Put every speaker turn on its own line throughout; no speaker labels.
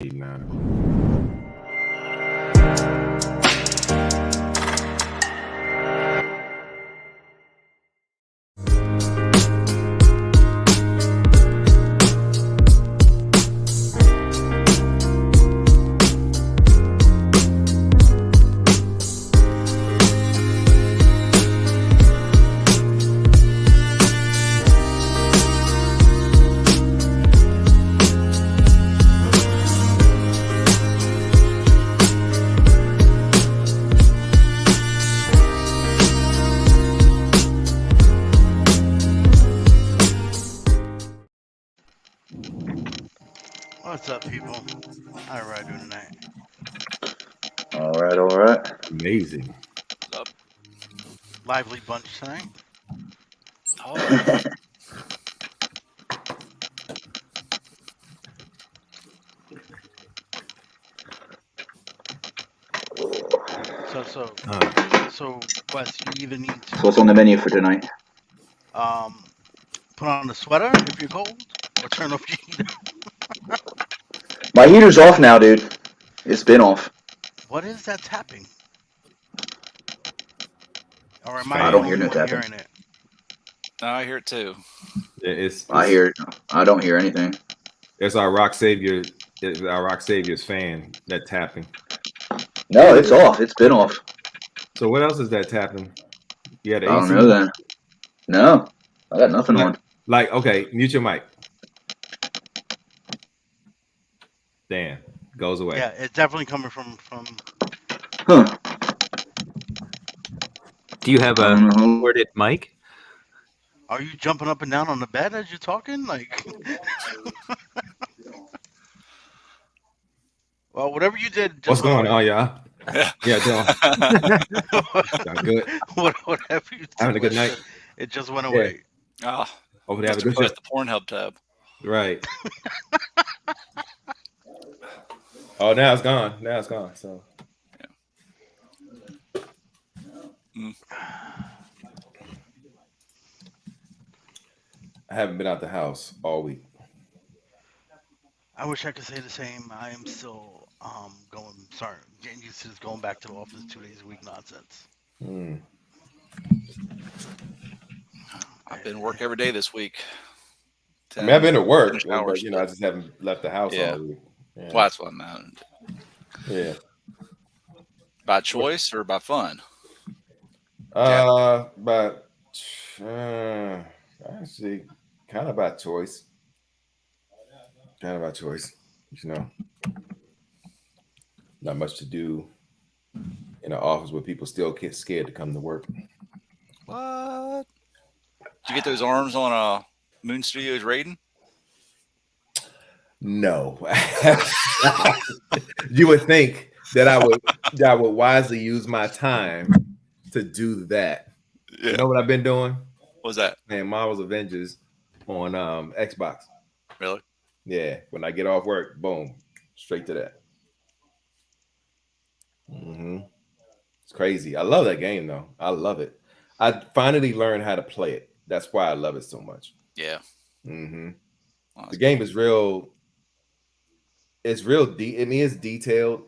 Now.
What's up, people? How are I doing tonight?
All right.
Amazing.
Lively bunch tonight.
Oh, yeah.
So, Wes, you either need to
So what's on the menu for tonight?
put on a sweater if you're cold, or turn off your heater.
My heater's off now, dude. It's been off.
What is that tapping? Or am
I
I
don't
the
hear
only
no
one
tapping.
hearing it?
No, I hear it too.
I don't hear anything.
It's our Rock Savior. It's our Rock Savior's fan that tapping.
No, it's off. It's been off.
So what else is that tapping? Yeah, the
I don't
AC?
know then. No, I got nothing on.
Like, okay, mute your mic. Damn, goes away.
Yeah, it's definitely coming from.
Huh.
Do you have a recorded mic?
Are you jumping up and down on the bed as you're talking? Like, well, whatever you did.
What's going on, y'all? Yeah, good.
Whatever you did.
Having a good night.
It just went away.
Oh,
hopefully have a good
show. The Pornhub tab.
Right. Oh, now it's gone. So. Yeah. I haven't been out the house all week.
I wish I could say the same. I am still getting used to this going back to the office 2 days a week nonsense.
I've been work every day this week.
I mean, I've been to work, but I just haven't left the house all week. Yeah.
Well, that's what I meant.
Yeah.
By choice or by fun?
Actually, kind of by choice. You know. Not much to do in an office where people still get scared to come to work.
What? Did you get those arms on Moon Studios rating?
No. You would think that I would wisely use my time to do that. Yeah. You know what I've been doing?
What's that?
Man, Marvel's Avengers on Xbox.
Really?
Yeah. When I get off work, boom, straight to that. It's crazy. I love that game though. I love it. I finally learned how to play it. That's why I love it so much.
Yeah.
The game is real. It's real deep. I mean, it's detailed,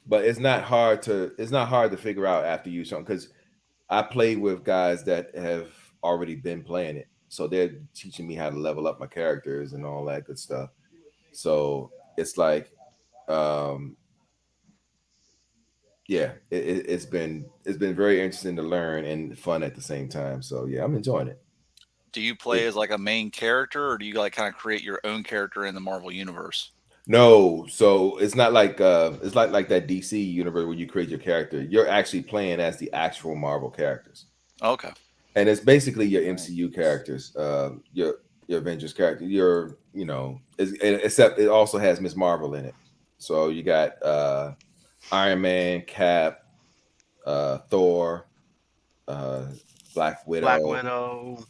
but it's not hard to figure out after you something, because I play with guys that have already been playing it. So they're teaching me how to level up my characters and all that good stuff. So it's like it's been very interesting to learn and fun at the same time. So yeah, I'm enjoying it.
Do you play as like a main character, or do you like kind of create your own character in the Marvel universe?
No, so it's not like it's like that DC universe where you create your character. You're actually playing as the actual Marvel characters.
Okay.
And it's basically your MCU characters, your Avengers character. Except it also has Ms. Marvel in it. So you got Iron Man, Cap, Thor, Black Widow.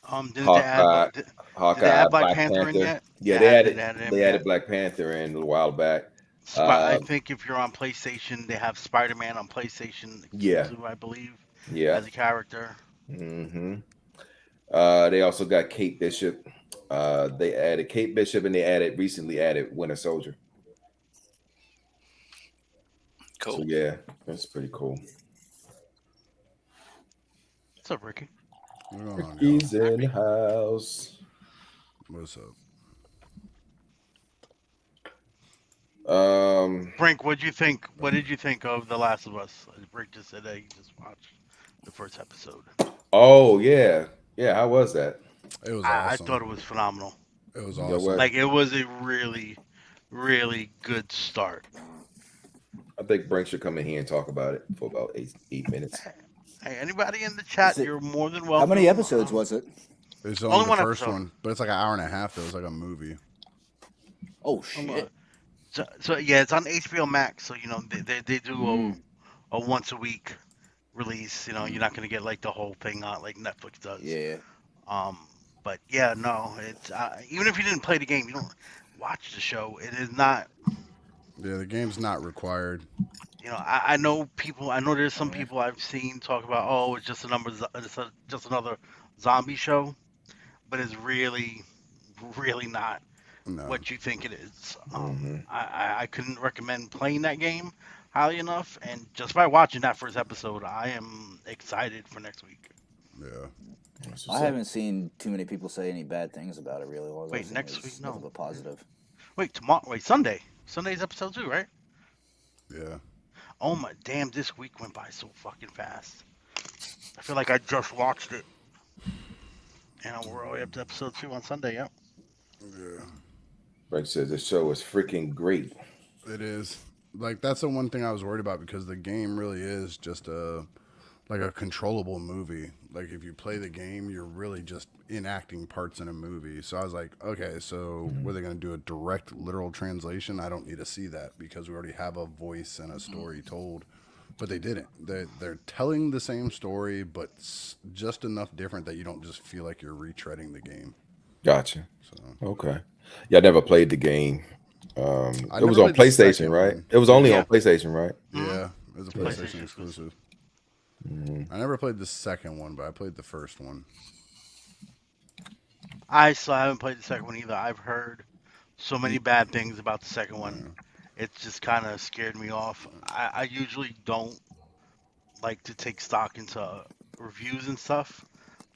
Hawkeye, did they add Black Panther in yet?
Yeah, they added Black Panther in a while back.
I think if you're on PlayStation, they have Spider-Man on PlayStation. I believe. Yeah, as a character.
They also got Kate Bishop They added Kate Bishop and they recently added Winter Soldier.
Cool.
So yeah, that's pretty cool.
What's up, Ricky?
What's going on, y'all?
He's in the house.
What's up?
Frank, what did you think? What did you think of The Last of Us? Rick just said that he just watched the first episode.
Oh yeah. How was that?
It was
I
awesome.
thought it was phenomenal.
It was
You know
awesome.
what?
Like, it was a really, really good start.
I think Brink should come in here and talk about it for about 8 minutes.
Hey, anybody in the chat,
Is it-
you're more than welcome.
How many episodes was it?
It's
Only
only the
one
first
episode.
one, but it's like an hour and a half. Though. It's like a movie.
Oh
Hold on.
shit!
So yeah, it's on HBO Max. So they do
Mm.
a once a week release. You're not gonna get like the whole thing on like Netflix does.
Yeah.
But yeah, no, it's even if you didn't play the game, you don't watch the show. It is not.
Yeah, the game's not required.
I know people. I know there's some people I've seen talk about. Oh, it's just just another zombie show, but it's really, really not
No.
what you think it is.
Mhm.
I couldn't recommend playing that game highly enough, and just by watching that first episode, I am excited for next week.
Yeah.
That's
I
what's up.
haven't seen too many people say any bad things about it. Really, all I've
Wait,
seen
next
is
week?
nothing
No.
but positive.
Wait, tomorrow? Wait, Sunday. Sunday's episode 2, right?
Yeah.
Oh my damn! This week went by so fucking fast. I feel like I just watched it. And we're all the way up to episode 2 on Sunday. Yep.
Yeah.
Brink says this show is freaking great.
It is. Like that's the one thing I was worried about because the game really is just a controllable movie. Like if you play the game, you're really just enacting parts in a movie. So I was like, okay, so were they going to do a direct literal translation? I don't need to see that because we already have a voice and a story told. But they didn't. They're telling the same story, but just enough different that you don't just feel like you're retreading the game.
Gotcha.
So
Okay. Yeah, I never played the game.
I
It was
never
on
played the
PlayStation,
second
right?
one.
It was only
Yeah.
on PlayStation, right?
yeah, it was a
PlayStation
PlayStation
exclusive.
exclusive. I never played the second one, but I played the first one.
I still haven't played the second one either. I've heard so many bad things about the second one. It's just kind of scared me off. I usually don't like to take stock into reviews and stuff.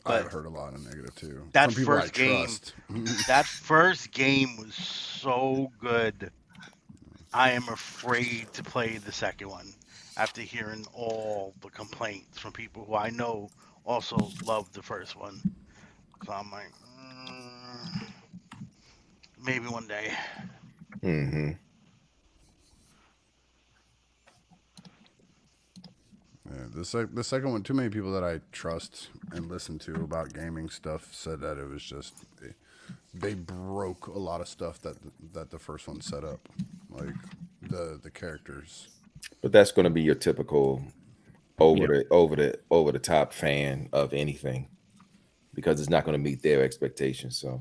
I've
But
heard a lot of negative too.
that
From people
first
I
game-
trust.
that first game was so good. I am afraid to play the second one after hearing all the complaints from people who I know also loved the first one. So I'm like, maybe one day.
Mm-hmm.
Yeah, the second one, too many people that I trust and listen to about gaming stuff said that it was just they broke a lot of stuff that the first one set up, like the characters.
But that's going to be your typical over the top fan of anything because it's not going to meet their expectations. So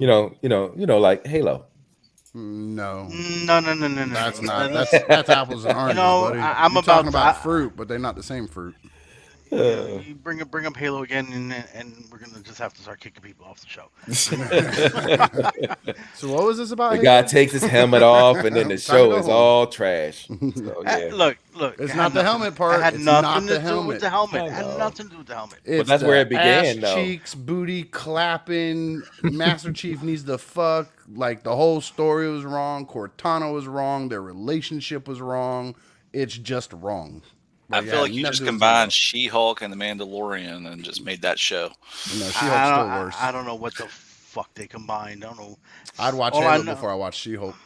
like Halo.
No,
No.
that's
no.
not that's apples and oranges, buddy.
I'm
You're
about
talking
to-
about fruit, but they're not the same fruit.
You bring up Halo again, and we're gonna just have to start kicking people off the show.
So what was this about?
The
Halo?
guy takes his helmet off, and then the
Time to
show
go
is
home.
all trash. So, yeah.
Look.
It's
it
not
had
the
nothing-
helmet part,
It had
it's
nothing
not
to
the
do with the helmet. It
I
had
know.
nothing to do with the helmet.
It's
that's where
the
it began,
ass
though.
cheeks, booty clapping. Master Chief needs to fuck. Like the whole story was wrong. Cortana was wrong. Their relationship was wrong. It's just wrong.
I feel like you
nothing
just
to do with
combined She-Hulk and the Mandalorian and just made that show.
Zero. No, She-Hulk's
I
still
don't,
worse.
I don't know what the fuck they combined. I don't know.
I'd watch
All I
Halo
know-
before I watch She-Hulk.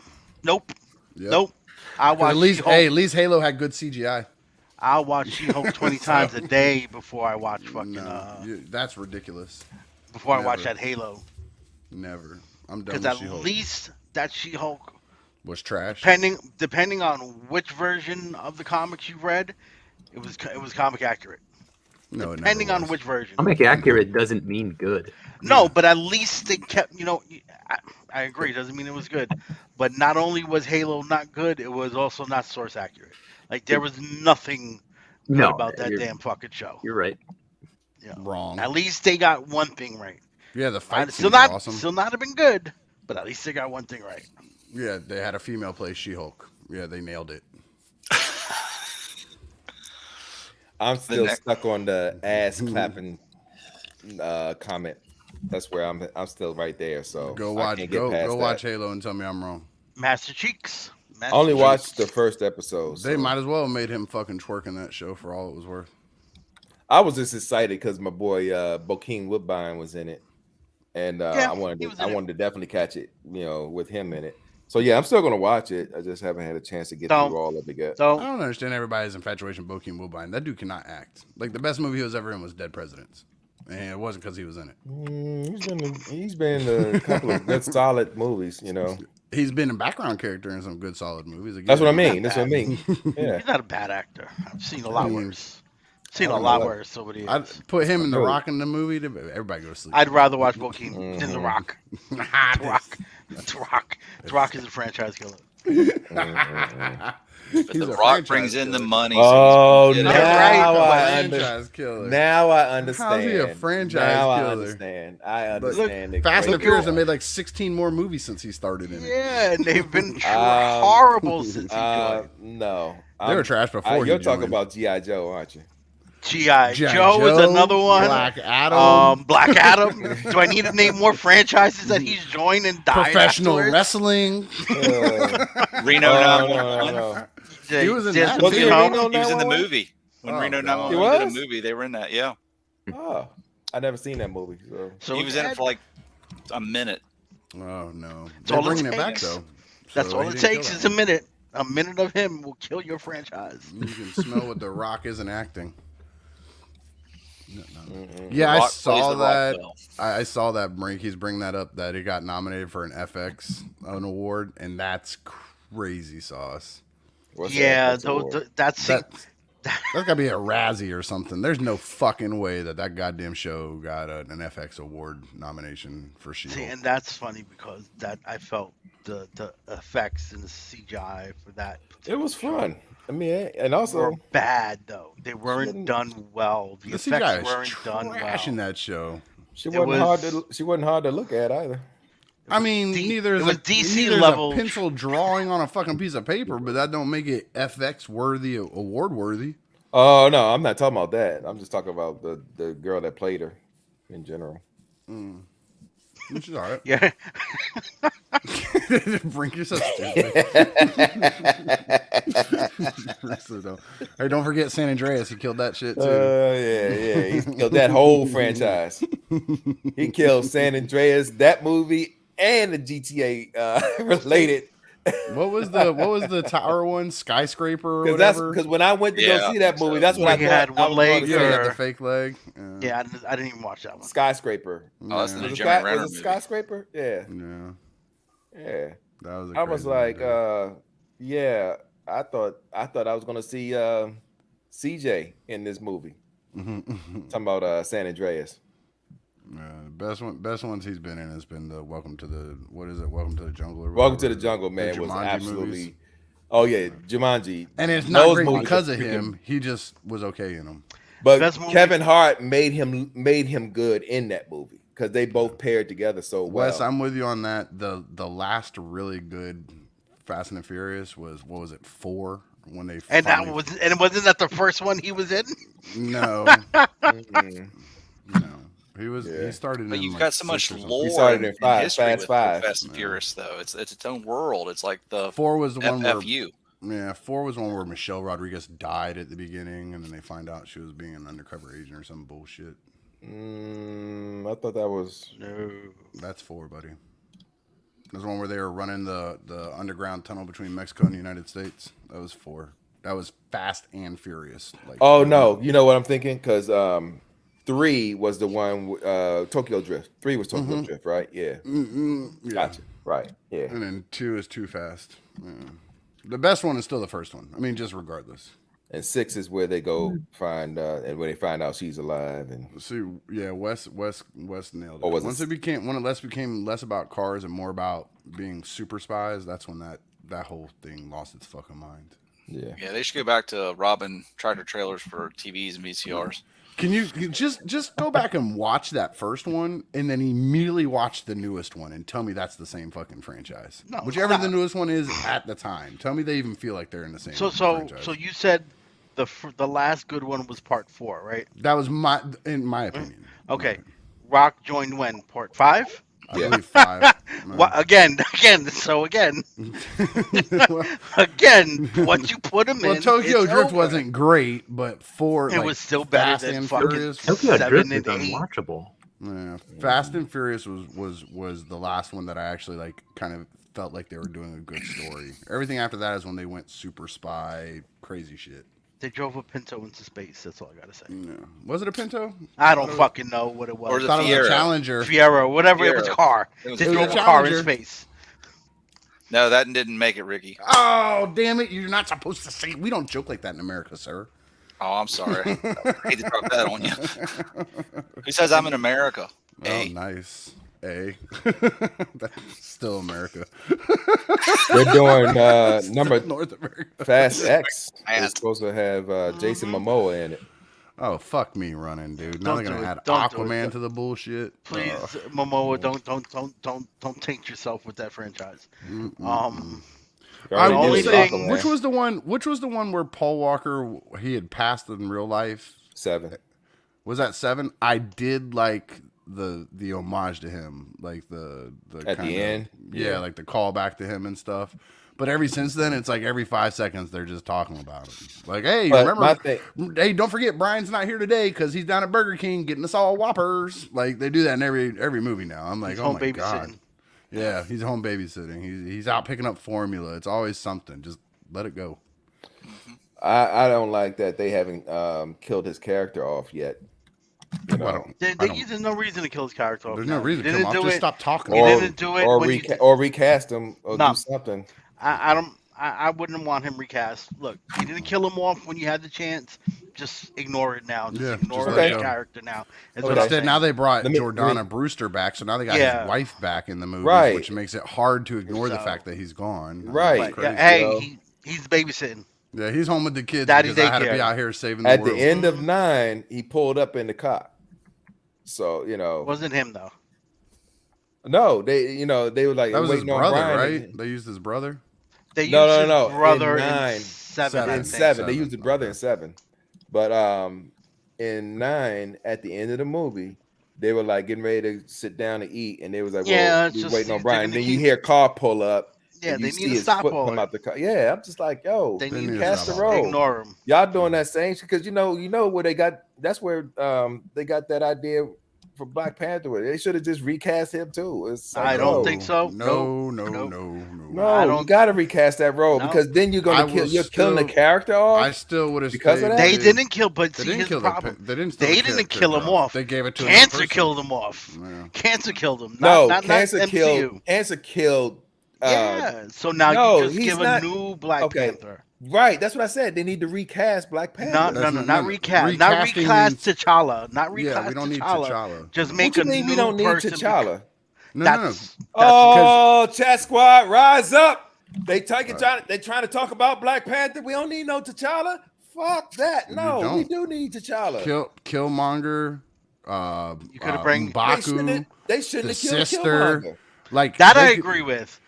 Nope.
Yep.
Nope. I
'Cause
watch
At least,
She-Hulk.
hey, at least Halo had good CGI.
I watch She-Hulk 20 times a day before I watch fucking
That's ridiculous.
before I watch
never.
that Halo.
Never. I'm done
Because
with
at
She-Hulk.
least that She-Hulk,
Was trash.
depending on which version of the comics you read, it was comic accurate.
No, it never
Depending on
was.
which version.
Comic accurate doesn't mean good.
No, but at least they kept, I agree, doesn't mean it was good. But not only was Halo not good, it was also not source accurate. Like, there was nothing good
No,
about that
you're-
damn fucking show.
You're right.
Yeah.
Wrong.
At least they got one thing right.
Yeah, the fight
Still
scenes are
not,
awesome.
still not have been good, but at least they got one thing right.
Yeah, they had a female play She-Hulk. Yeah, they nailed it.
I'm still
next-
stuck on the ass clapping comment. That's where I'm still right there. So
Go
I
watch,
can't get past
go
that.
watch Halo and tell me I'm wrong.
Master Cheeks.
I only watched the first episode.
They
so
might as well have made him fucking twerk in that show for all it was worth.
I was just excited because my boy Bokeem Woodbine was in it, and
Yeah,
I wanted
he
to
was in it.
definitely catch it, with him in it. So yeah, I'm still gonna watch it. I just haven't had a chance to get through all of it yet.
I
So
don't understand everybody's infatuation with Bokeem Woodbine. That dude cannot act. Like, the best movie he was ever in was Dead Presidents, and it wasn't because he was in it.
He's been in a couple of good solid movies.
He's been a background character in some good solid movies. Again,
That's what I mean. That's what I mean. Yeah.
he's not a bad actor. I've seen a lot
mean,
worse. Seen
I
a
don't
lot
know.
worse over the
I'd
years.
put him and The
Really?
Rock in the movie. Everybody go to sleep.
I'd rather watch Bokeem than The
Mhm.
Rock. The Rock. The Rock. The Rock is a franchise killer.
But
He's
The
a
Rock
franchise
brings in the
killer.
money.
Oh,
so
now
That's right.
I
Franchise killer.
Now I understand.
How's he a franchise
now
killer?
I understand. I understand. it
Fast and the
great
Furious
more.
have made like 16 more movies since he started in it.
Yeah, and they've been horrible since he joined.
No,
They were trash before he
You're talking
joined.
about GI Joe, aren't you?
G.I.
G.I.
Joe is another one.
Black Adam.
Black Adam. Do I need to name more franchises that he's joined and died
Professional
afterwards?
Uh,
wrestling.
Reno
oh,
911.
no.
He was in
There's
that.
the
Was he in
film.
Reno
He was in the
911?
movie. When
Oh,
Reno
God.
911 did a
was?
movie, they were in that. Yeah.
Oh, I never seen that movie. So
So
He was in it for like a minute.
Oh no,
That's all
they're
it
bringing it back
takes.
though.
That's
So
all
he
it
didn't kill
takes
that
is a
one.
minute. A minute of him will kill your franchise.
You can smell what The Rock isn't acting. No.
mm-mm.
Yeah,
The Rock
I
plays
saw
The Rock
that.
well.
I saw that. He's bringing that up that he got nominated for an award, and that's crazy sauce.
What's
Yeah,
that award?
that's
That's gotta be a Razzie or something. There's no fucking way that goddamn show got an FX award nomination for
see,
She-Hulk.
and that's funny because that I felt the effects and the CGI for that.
It was fun. I mean, and
Were
also
bad though. They weren't
Shouldn't-
done well. The
The
effects
CGI is
weren't done
trash in
well.
that show.
she
It
wasn't hard
was-
to she wasn't hard to look at either.
I mean, neither is
it was
a,
DC
neither is
level.
a pencil drawing on a fucking piece of paper, but that don't make it FX worthy, award worthy.
Oh no, I'm not talking about that. I'm just talking about the girl that played her in general.
Which is all right.
Yeah,
Brink, you're so stupid. So don't- Hey, don't forget San Andreas. He killed that shit too.
Yeah. He killed that whole franchise. He killed San Andreas, that movie, and the GTA related.
What was the tower one? Skyscraper or
Because
whatever?
when I went to
Yeah,
go see that movie, that's what
Where
I
he
thought.
had
I
one
was
leg
gonna
yeah,
see.
he had
or-
the fake leg.
yeah. I didn't even watch that one.
Skyscraper.
Oh, that's the
Was it,
Jeremy Renner
was it
movie.
Skyscraper? Yeah.
Yeah,
Yeah.
that was. A
I was
crazy
like,
movie.
yeah, I thought I was gonna see CJ in this movie. Talking about San Andreas.
The best ones he's been in has been the Welcome to the Jungle. Or
Welcome to
whatever,
the Jungle,
the
man, was
Jumanji
absolutely.
movies.
Oh yeah, Jumanji.
And it's not
Those
great
movies
because
are
of
freaking-
him. He just was okay in them.
But
Best movie-
Kevin Hart made him good in that movie because they both paired together so well.
Wes, I'm with you on that. The last really good Fast and the Furious was, what was it, 4? When they
And
finally,
wasn't that the first one he was in?
no,
Mhm.
no. He
Yeah.
started.
But
in
you've
like
got so
6
much
or something.
lore
started in
and
five,
history
Fast
with
Five.
Fast and Furious, though. It's its own world. It's like the
4 was the one where
FFU.
Yeah, 4 was one where Michelle Rodriguez died at the beginning, and then they find out she was being an undercover agent or some bullshit.
I thought that was.
No.
That's 4, buddy. There's one where they were running the underground tunnel between Mexico and the United States. That was 4. That was Fast and Furious. Like,
Oh no, you know what I'm thinking? Because 3 was the one Tokyo Drift. 3 was Tokyo Drift, right? Yeah,
yeah.
gotcha. Right, yeah.
And then 2 is Too Fast. Yeah. The best one is still the first one. I mean, just regardless.
And 6 is where they go find and where they find out she's alive. And
See, yeah, Wes nailed it.
Or was it
Once it became less about cars and more about being super spies, that's when that whole thing lost its fucking mind.
Yeah.
Yeah, they should go back to robbing tractor trailers for TVs and VCRs.
Can you just go back and watch that first one and then immediately watch the newest one and tell me that's the same fucking franchise?
No,
Whichever
it's
the
not.
newest one is at the time. Tell me they even feel like they're in the same
So
franchise.
you said the last good one was part 4, right?
That was in my opinion.
Okay. Rock joined when? Part 5?
I believe 5.
What again? So again, once you put him
Well,
in,
Tokyo
it's
Drift
over.
wasn't great, but
It was still better
Fast
than
and
fucking
Furious.
Tokyo
7
Drift
and
is
8.
unwatchable.
Yeah, Fast and Furious was the last one that I actually like kind of felt like they were doing a good story. Everything after that is when they went super spy, crazy shit.
They drove a Pinto into space. That's all I gotta say.
Yeah. Was it a Pinto?
I don't fucking know what it was.
Or
I
the
thought it was a
Fiero.
Challenger.
Fiero, whatever. It was a
Fiero.
car.
It was
They
a
drove
Fiero.
a car in
Challenger.
space.
No, that didn't make it, Ricky.
Oh, damn it. You're not supposed to say. We don't joke like that in America, sir.
Oh, I'm sorry. I hate to drop that on you. Who says I'm in America?
Oh,
Hey.
nice. A. That's still America.
They're doing number
North America.
Fast X.
Man.
Is supposed to have Jason Momoa in it.
Oh, fuck me running, dude. Now
Don't
they're
do
gonna
it.
add
Don't do it.
Aquaman to the bullshit.
Please, Momoa, don't taint yourself with that franchise.
They
I
already
will
only
did
say,
thing-
Aquaman.
which was the one where Paul Walker he had passed in real life?
7.
Was that 7? I did like the homage to him, like the
At the
kinda-
end?
yeah,
Yeah.
like the callback to him and stuff. But ever since then, it's like every 5 seconds they're just talking about him. Like, hey,
But
remember?
my thing-
Hey, don't forget Brian's not here today because he's down at Burger King getting us all Whoppers. Like they do that in every movie now. I'm like,
He's
oh
home
my god.
babysitting.
Yeah, he's home babysitting. He's out picking up formula. It's always something. Just let it go.
I don't like that they haven't killed his character off yet. You know?
I don't-
There's no reason to kill his character off.
There's
now.
no reason
He
to kill him
didn't
off.
do
Just
it.
stop talking.
He didn't do it when he
or recast him or
No.
do something.
I wouldn't want him recast. Look, he didn't kill him off when you had the chance. Just ignore it now. Just
Yeah,
ignore
just
let
his
it go.
character now. That's
Okay.
what I'm
Instead,
saying.
now they brought
Let me-
Jordana Brewster back, so now they got
Yeah.
his wife back in the movie,
Right.
which makes it hard to ignore the
So-
fact that he's gone.
Right.
It's
But, yeah,
crazy.
hey,
yo.
he's babysitting.
Yeah, he's home with the kids
Daddy
because I had to
daycare.
be out here saving the
At
world.
the end of 9, he pulled up in the car. So,
It wasn't him though.
no, they were like
that was his
waiting on
brother,
Brian.
right? They used his brother.
They used
No,
his
no. In
brother in
9.
7. I
In
think.
7, they
Seven,
used the brother
okay.
in 7. But in 9, at the end of the movie, they were like getting ready to sit down and eat, and they was like,
Yeah,
"Well,
it's
we
just-
waiting on
they're
Brian."
gonna
Then you
keep-
hear a car pull up.
Yeah,
and
they
you
need
see
to
his
stop
foot
all
come
it.
out the car. Yeah, I'm just like, yo,
They
They
need
need
to
to
cast
stop
the
all
road.
ignore him.
Y'all doing that same shit because you know where they got. That's where they got that idea for Black Panther with. They should have just recast him too. It's like,
I don't
no.
think so.
No,
Nope.
no,
Nope.
no, no.
No,
I
you
don't-
got to recast that role
No.
because then you're
I
gonna kill.
will
You're killing the
still-
character off.
I still would have
Because of that?
They didn't kill, but
They
see
didn't
his
kill
problem.
They didn't.
They
steal the
didn't kill him
character
off.
They gave it to another
Cancer
person.
killed him off.
Yeah.
Cancer killed him.
No,
Not
cancer
MCU.
killed. Cancer killed.
Yeah. So now
no,
you just
he's
give
not-
a new Black
okay.
Panther.
Right, that's what I said. They need to recast Black Panther.
No,
That's
not recast. Not
recasting
recast
means-
T'Challa. Not recast
Yeah, we don't need
T'Challa.
T'Challa.
Just
What
make
you
a
mean
new
we don't need
person.
T'Challa?
No, no, no.
That's
Oh, Chat Squad, rise up! They trying to talk about Black Panther. We don't need no T'Challa. Fuck that. No,
don't.
we do need T'Challa.
Killmonger.
You coulda bring-
Baku.
They shouldn't
the
have killed
sister.
Killmonger.
Like
that
they
I
could-
agree with.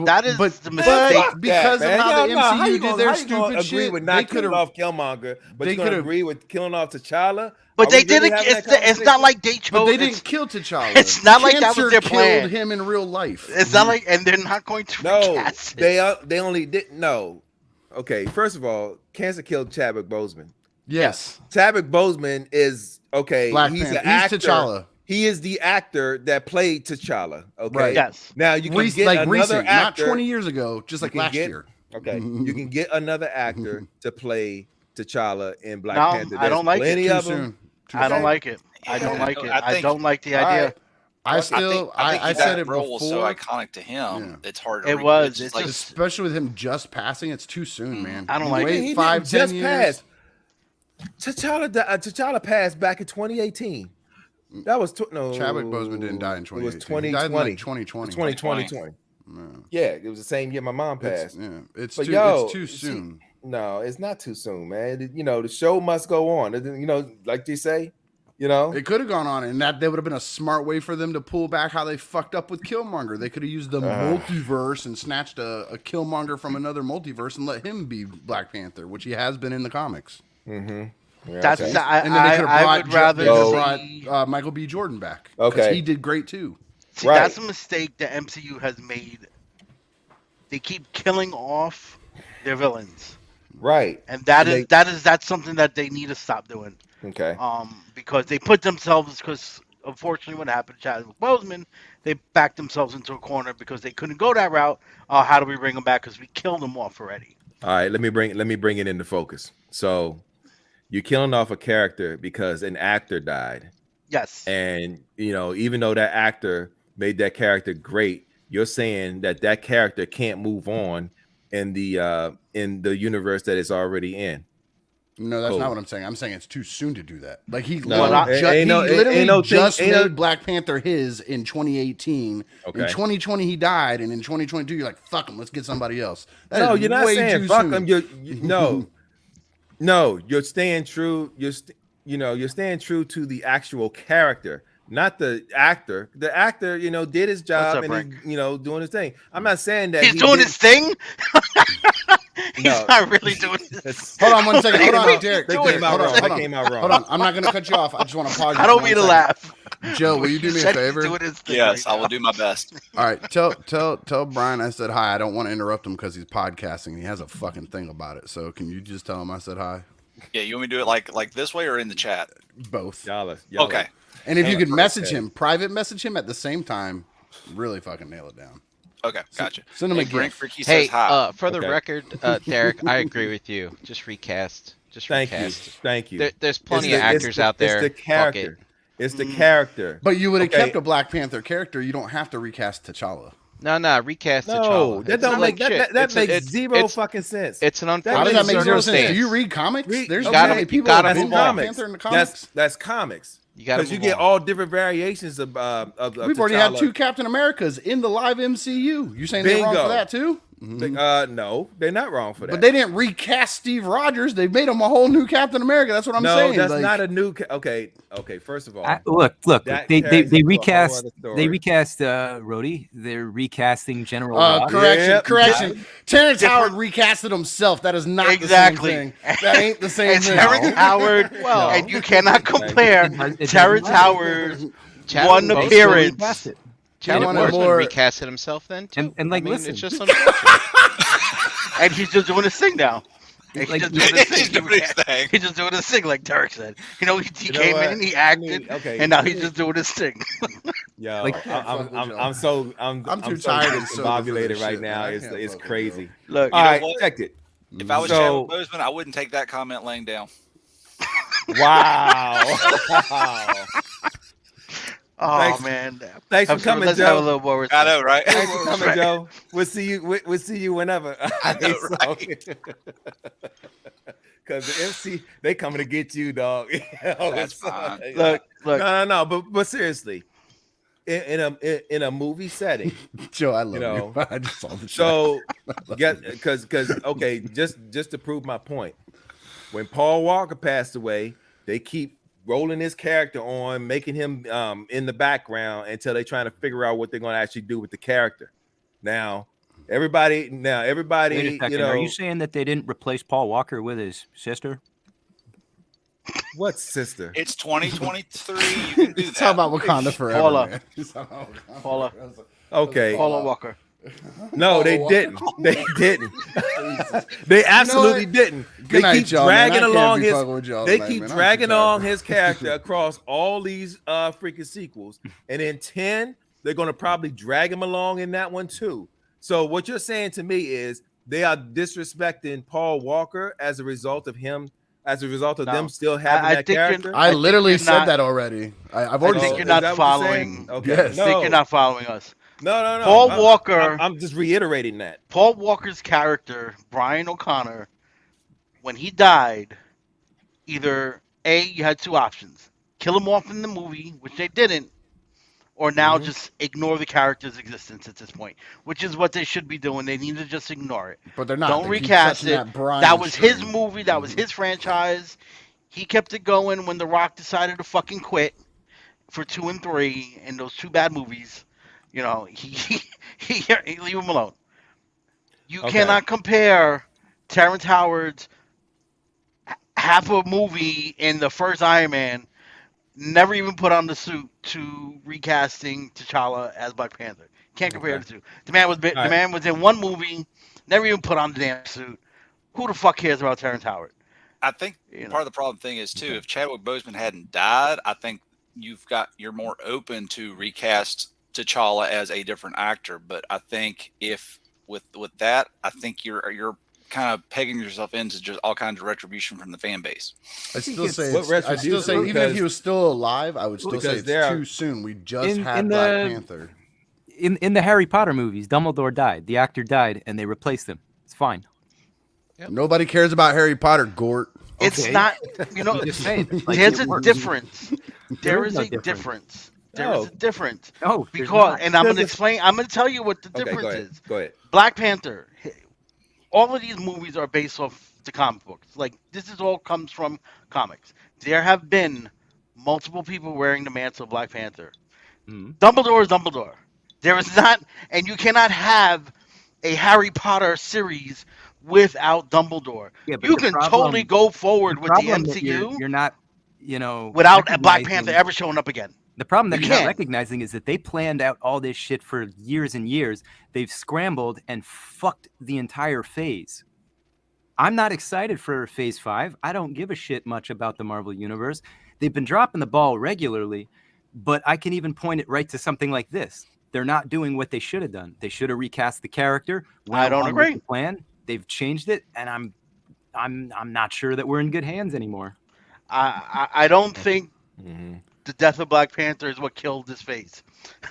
That is
but,
the
Man,
mistake.
fuck
because
that,
of how
man.
the
Y'all-
MCU
you
did
gonna-
their
how you gonna
stupid
agree
shit,
with
they
not
coulda-
killing off Killmonger, but
they
you're gonna
coulda-
agree with killing off T'Challa?
But
Are
they
we really
didn't.
having
It's
that
it's not like they chose.
But they
it's-
didn't kill T'Challa.
it's not like that was
Cancer
their plan.
Killed him in real life.
It's not like, and they're not going to
No,
recast it.
they only didn't. No, okay. First of all, cancer killed Chadwick Boseman.
Yes.
Chadwick Boseman is okay.
Black
he's
Panther.
an actor.
He's T'Challa.
He is the actor that played T'Challa. Okay.
Right.
Yes.
Now you can get
Like
another
recent,
actor.
not 20 years ago, just like
can
last
get-
year.
Okay. You can get another actor to play T'Challa in Black
No,
Panther.
I don't like it.
plenty
Too
of them.
soon. Too
I don't
soon.
like it. I don't like it.
I
I
think-
don't like the
All
idea.
right.
I still, I said it
role was so
before.
iconic to him.
Yeah.
It's hard to.
It was.
It's
It's
like
just-
Especially with him just passing, it's too soon, man.
I don't
You
like
wait
it.
He
5,
didn't
10
just
years.
pass. T'Challa passed back in 2018. That was no.
Chadwick Boseman didn't die in
It was
2018.
2020.
He died in like 2020.
2020. Yeah, it was the same year my mom passed.
It's
But
too,
yo,
it's too
see-
soon.
No, it's not too soon, man. You know, the show must go on. You know, like you say, you know,
It could have gone on, and that would have been a smart way for them to pull back how they fucked up with Killmonger. They could have used the multiverse and snatched a Killmonger from another multiverse and let him be Black Panther, which he has been in the comics.
Yeah,
That's
okay.
And then they could have
I would rather see.
brought Michael B. Jordan back.
Okay.
He did great too.
See,
Right.
that's a mistake the MCU has made. They keep killing off their villains,
Right.
and that's something that they need to stop doing.
Okay.
Because they put themselves, because unfortunately what happened to Chadwick Boseman, they backed themselves into a corner because they couldn't go that route. How do we bring them back? Because we killed them off already.
All right, let me bring it into focus. So you're killing off a character because an actor died.
Yes.
And you know, even though that actor made that character great, you're saying that character can't move on in the universe that it's already in.
No, that's
Cool.
not what I'm saying. I'm saying it's too soon to do that. Like he
No,
literally just
ain't no-
made Black Panther his in 2018.
Okay.
In 2020 he died, and in 2022 you're like, fuck him, let's get somebody else. That
No,
is
you're not
way
saying
too
fuck
soon.
them. No, you're staying true. You're staying true to the actual character, not the actor. The actor, did his job
up,
and
Frank?
he's, doing his thing. I'm not saying that
He's doing his thing. He's
No.
not really doing this.
Hold on 1 second. Hold on, Derek.
They
Derek,
came out
hold on,
wrong.
hold
They
on.
came out wrong.
Hold on. I'm not gonna cut you off. I just want to pause.
I don't mean to laugh.
Joe, will you do me a
Said he's
favor?
doing his thing
Yes,
right
I will
now.
do my best.
All right, tell Brian I said hi. I don't want to interrupt him because he's podcasting. He has a fucking thing about it. So can you just tell him I said hi?
Yeah, you want me to do it like this way or in the chat?
Both.
Y'all
Okay.
And if you could
Okay.
message him, private message him at the same time, really fucking nail it down.
Okay, gotcha.
Send him a
Brink
gift.
Freaky
Hey,
says hi.
for the
Okay.
record, Derek, I agree with you. Just recast. Just
Thank you.
recast.
Thank you.
There's plenty
It's
of
the-
actors out there.
It's the
Fuck it.
character. It's the character.
But you would have
Okay.
kept a Black Panther character. You don't have to recast T'Challa.
No, recast
No,
T'Challa.
that
It's
don't
not
make
like shit.
that
It's-
makes
it's-
zero
it's-
fucking sense.
It's an
That
How does
unfortunate
that make zero sense?
circumstance.
Do you read comics? There's
gotta-
so many
you
people
gotta
that have
move
been
on.
Black Panther in the comics.
That's comics.
You gotta
Because you
move
get
on.
all different variations of
We've already had
T'Challa.
2 Captain Americas in the live MCU. You saying they're wrong
Bingo.
for that too?
No, they're not wrong for that.
But they didn't recast Steve Rogers. They made him a whole new Captain America. That's what I'm
no,
saying.
that's
Like,
not a new. Okay. First of all,
Look,
that
they
carries into a whole
recast
other story.
they recast Rhodey. They're recasting General Ross.
correction.
Yep.
Terrence Howard recasted himself. That is not
Exactly.
the same thing. That ain't the same
And
thing.
Terrence Howard,
Well,
and you cannot compare
It
Terrence
doesn't matter.
Howard's
Chadwick
one
Boseman
appearance.
Recast it.
Chadwick
wanted
Boseman
more-
recasted himself then too.
And, like,
I mean,
listen.
it's just unfortunate.
And he's just doing his thing now. And
Like,
he's just doing his
He's
thing.
doing his thing.
He's just doing his thing, like Derek said. He
You know
came
what?
in and he
I
acted,
mean, okay.
and now he's just doing his thing.
Yo,
Like-
I'm so
too tired and sober for
discombobulated
this
right
shit,
now.
man. I
It's
can't
it's
fuck with
crazy.
Look,
All right,
what?
checked it.
If I was
So-
Chadwick Boseman, I wouldn't take that comment laying down.
Wow.
oh
Thanks. Thanks
man.
for
I'm sorry,
coming,
let's have a
Joe.
little more
I
respect.
know, right?
Thanks for coming,
Right.
Joe. We'll see you whenever.
I know,
Because the MC, they coming to get you, dog.
That's fine.
Look,
No. But seriously, in a movie setting,
Joe, I love
know,
you. I just saw the show.
so because okay, just to prove my point, when Paul Walker passed away, they keep rolling his character on, making him in the background until they're trying to figure out what they're going to actually do with the character. Now, everybody,
Wait a second. Are you saying that they didn't replace Paul Walker with his sister?
what sister?
It's 2023. You can do
He's
that.
talking about Wakanda forever.
Paula.
Man. He's talking about Wakanda
Paula.
forever.
Okay,
Paula Walker.
no, they didn't. They didn't. They absolutely didn't. They
Good night,
keep
y'all, man. I
dragging
can't
along
be
his.
fucking with y'all
They
tonight,
keep
man. I'm
dragging
too tired.
along his character across all these freaking sequels, and in 10, they're gonna probably drag him along in that one too. So what you're saying to me is they are disrespecting Paul Walker as a result of him, as a result of
No.
them still having
I
that
think you're-
character.
I
think
literally
you're
said
not-
that already. I've
I
already.
think
Oh,
you're
is
not
that what you're saying?
following.
Okay.
Yes.
I think you're not following us.
No.
Paul
I'm-
Walker-
I'm just reiterating that.
Paul Walker's character, Brian O'Connor, when he died, either A, you had 2 options. Kill him off in the movie, which they didn't, or now just ignore the character's existence at this point, which is what they should be doing. They need to just ignore it.
But they're not.
Don't
They keep
recast
touching
it.
that Brian
That was his
string.
movie. That was his franchise. He kept it going when The Rock decided to fucking quit for 2 and 3 and those 2 bad movies. You know, he leave him alone. You cannot compare Terrence Howard's half a movie in the first Iron Man, never even put on the suit, to recasting T'Challa as Black Panther. Can't compare the two. The man was in one movie, never even put on the damn suit. Who the fuck cares about Terrence Howard?
I think part of the problem thing is too, if Chadwick Boseman hadn't died, I think you're more open to recast T'Challa as a different actor. But I think if with that, I think you're kind of pegging yourself into just all kinds of retribution from the fan base.
I still say even if he was still alive, I would still say it's too soon. We just had Black Panther.
In the Harry Potter movies, Dumbledore died. The actor died, and they replaced him. It's fine.
Yep. Nobody cares about Harry Potter, Gort.
It's not, there's a difference. There is a difference. There is a difference.
Oh,
because, and I'm going to tell you what the difference is.
Go ahead.
Black Panther, all of these movies are based off the comic books. Like, this is all comes from comics. There have been multiple people wearing the mantle of Black Panther. Dumbledore is Dumbledore. There is not, and you cannot have a Harry Potter series without Dumbledore.
Yeah,
you can totally go forward with the MCU.
You're not,
without a Black Panther ever showing up again.
The problem that you're not recognizing is that they planned out all this shit for years and years. They've scrambled and fucked the entire phase. I'm not excited for Phase 5. I don't give a shit much about the Marvel Universe. They've been dropping the ball regularly, but I can even point it right to something like this. They're not doing what they should have done. They should have recast the character.
I don't agree.
Plan. They've changed it, and I'm not sure that we're in good hands anymore.
I don't think the death of Black Panther is what killed this phase.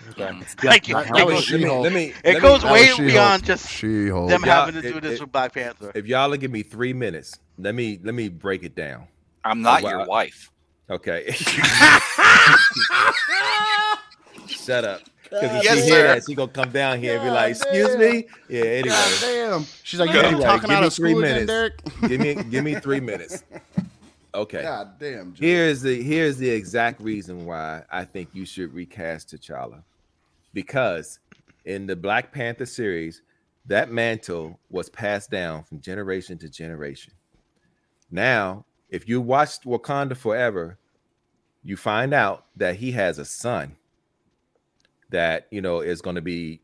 Okay.
It goes way beyond just them having to do this with Black Panther.
If y'all will give me 3 minutes, let me break it down.
I'm not your wife.
Okay. Shut up. Because
Yes,
if she hear that, she gonna come down here and be like, "Excuse me." Yeah. Anyway.
Damn. She's like, "You talking out of school again, Derek?"
Give me 3 minutes. Okay.
God damn. Joe.
Here's the exact reason why I think you should recast T'Challa, because in the Black Panther series, that mantle was passed down from generation to generation. Now, if you watched Wakanda Forever, you find out that he has a son that is going to be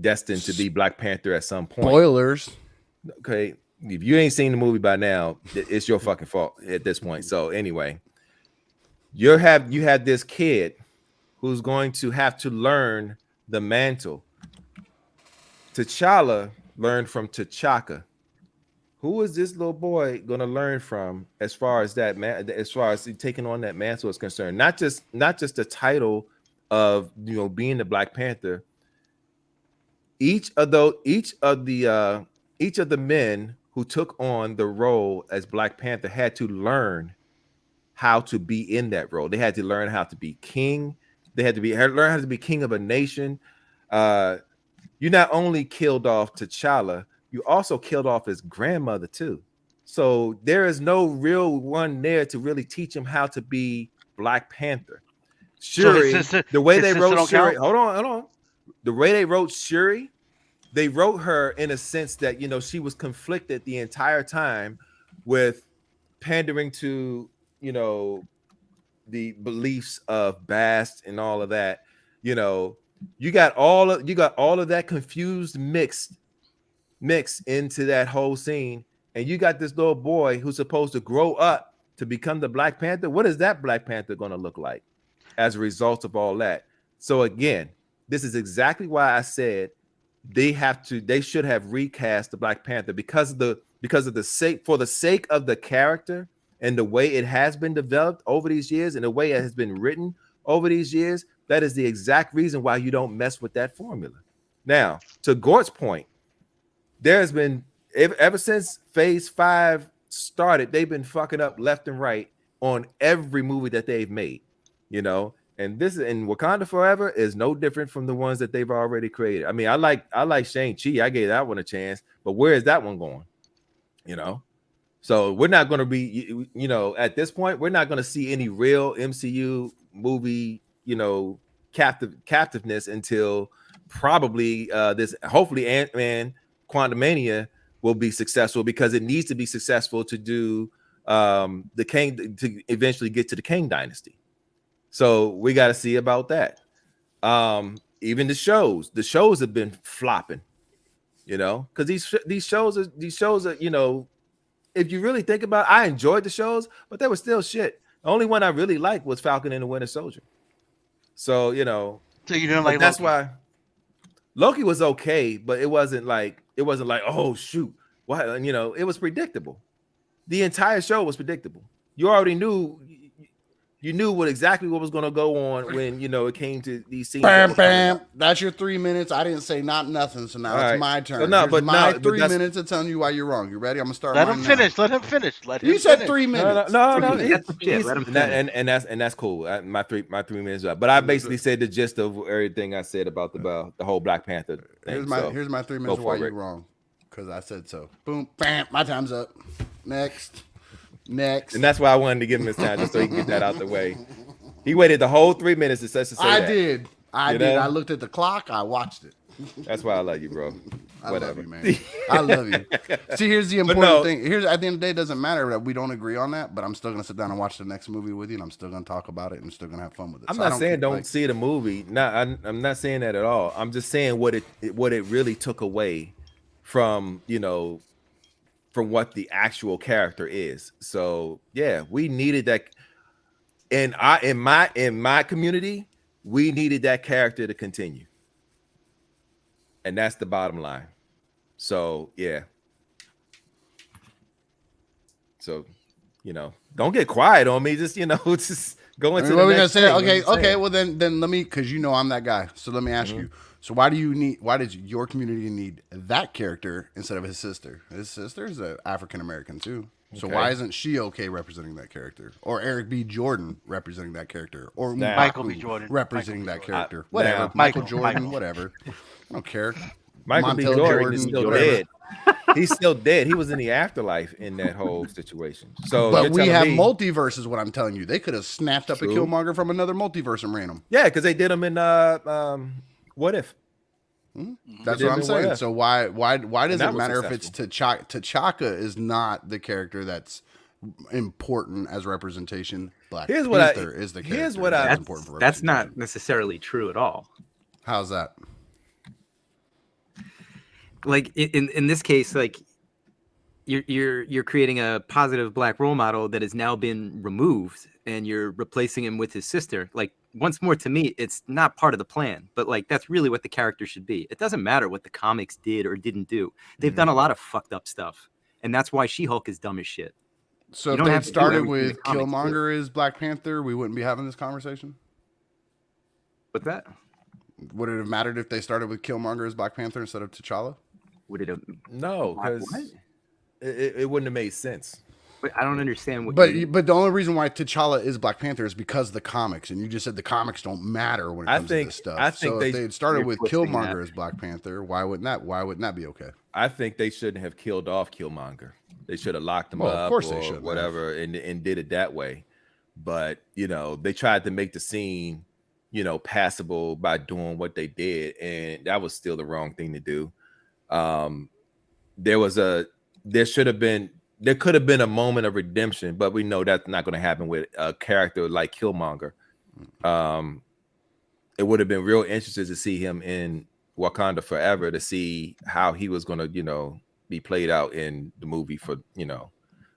destined to be Black Panther at some point.
Spoilers.
Okay, if you ain't seen the movie by now, it's your fucking fault at this point. So anyway, you have this kid who's going to have to learn the mantle. T'Challa learned from T'Chaka. Who is this little boy going to learn from as far as taking on that mantle is concerned? Not just the title of being the Black Panther. Each of the men who took on the role as Black Panther had to learn how to be in that role. They had to learn how to be king. They had to learn how to be king of a nation. You not only killed off T'Challa, you also killed off his grandmother too. So there is no real one there to really teach him how to be Black Panther. Shuri, the way they wrote Shuri, hold on. The way they wrote Shuri, they wrote her in a sense that she was conflicted the entire time with pandering to the beliefs of Bast and all of that. You got all of that confused mix into that whole scene, and you got this little boy who's supposed to grow up to become the Black Panther. What is that Black Panther going to look like as a result of all that? So again, this is exactly why I said they should have recast the Black Panther because of the sake of the character and the way it has been developed over these years and the way it has been written over these years. That is the exact reason why you don't mess with that formula. Now, to Gort's point, there's been ever since Phase 5 started, they've been fucking up left and right on every movie that they've made, and And this in Wakanda Forever is no different from the ones that they've already created. I mean, I like Shang-Chi. I gave that one a chance, but where is that one going? You know, so we're not going to be, you know, at this point, we're not going to see any real MCU movie, you know, captiveness until probably this. Hopefully, Ant-Man Quantumania will be successful because it needs to be successful to do the Kang to eventually get to the Kang Dynasty. So we got to see about that. Even the shows have been flopping, you know, because these shows are, you know, if you really think about it, I enjoyed the shows, but they were still shit. The only one I really liked was Falcon and the Winter Soldier. So, you know,
So you didn't like
that's
Loki?
why Loki was okay, but it wasn't like oh shoot, what, you know, it was predictable. The entire show was predictable. You already knew. You knew exactly what was going to go on when, you know, it came to these scenes.
Bam, bam. That's your 3 minutes. I didn't say nothing, so now it's my turn.
So no,
Here's
but
my
no,
3 minutes of telling you why you're wrong. You ready? I'm gonna start.
Let him finish. Let him finish.
You said 3 minutes.
No.
Let him finish.
And that's cool. My 3 minutes up. But I basically said the gist of everything I said about the whole Black Panther thing.
Here's my 3 minutes of why you're wrong, because I said so. Boom, bam. My time's up. Next.
And that's why I wanted to give him his time just so he can get that out the way. He waited the whole 3 minutes to say that.
I did. I looked at the clock. I watched it.
That's why I love you, bro. Whatever,
love you, man. I love you. See, here's the important thing. Here's at the end of the day, it doesn't matter that we don't agree on that, but I'm still gonna sit down and watch the next movie with you, and I'm still gonna talk about it, and still gonna have fun with it.
I'm not saying don't see the movie. I'm not saying that at all. I'm just saying what it really took away from, you know, from what the actual character is. So yeah, we needed that. And in my community, we needed that character to continue. And that's the bottom line. So yeah. So, you know, don't get quiet on me. Just, you know, just go into
what
the
we're
next
gonna say.
thing.
Okay. Well, then let me, because you know I'm that guy. So let me ask you. So why does your community need that character instead of his sister? His sister is an African American too. So why isn't she okay representing that character? Or Eric B. Jordan representing that character? Or
Michael B. Jordan
representing that character?
Whatever.
Michael Jordan, whatever. I don't care.
Michael B. Jordan is still dead. He's still dead. He was in the afterlife in that whole situation. So,
but we have multiverses. What I'm telling you, they could have snapped up a Killmonger from another multiverse and ran him.
Yeah, because they did him in What If?
That's what I'm saying. So why does it matter if it's T'Chaka? T'Chaka is not the character that's important as representation. Black Panther is the character.
Here's what that's important for representation. That's not necessarily true at all.
How's that?
Like in this case, like you're creating a positive black role model that has now been removed, and you're replacing him with his sister. Like, once more, to me, it's not part of the plan, but like that's really what the character should be. It doesn't matter what the comics did or didn't do. They've done a lot of fucked up stuff, and that's why She-Hulk is dumb as shit.
So if they had started with Killmonger as Black Panther, we wouldn't be having this conversation.
What's that?
Would it have mattered if they started with Killmonger as Black Panther instead of T'Challa?
Would it have?
No, because it wouldn't have made sense.
But I don't understand what.
But the only reason why T'Challa is Black Panther is because of the comics, and you just said the comics don't matter when it comes to this stuff.
I think
so if they had started with Killmonger as Black Panther, why wouldn't that be okay?
I think they shouldn't have killed off Killmonger. They should have locked him up, of course they should, whatever, and did it that way. But you know, they tried to make the scene, you know, passable by doing what they did, and that was still the wrong thing to do. There could have been a moment of redemption, but we know that's not going to happen with a character like Killmonger. It would have been real interesting to see him in Wakanda Forever, to see how he was going to, you know, be played out in the movie for, you know,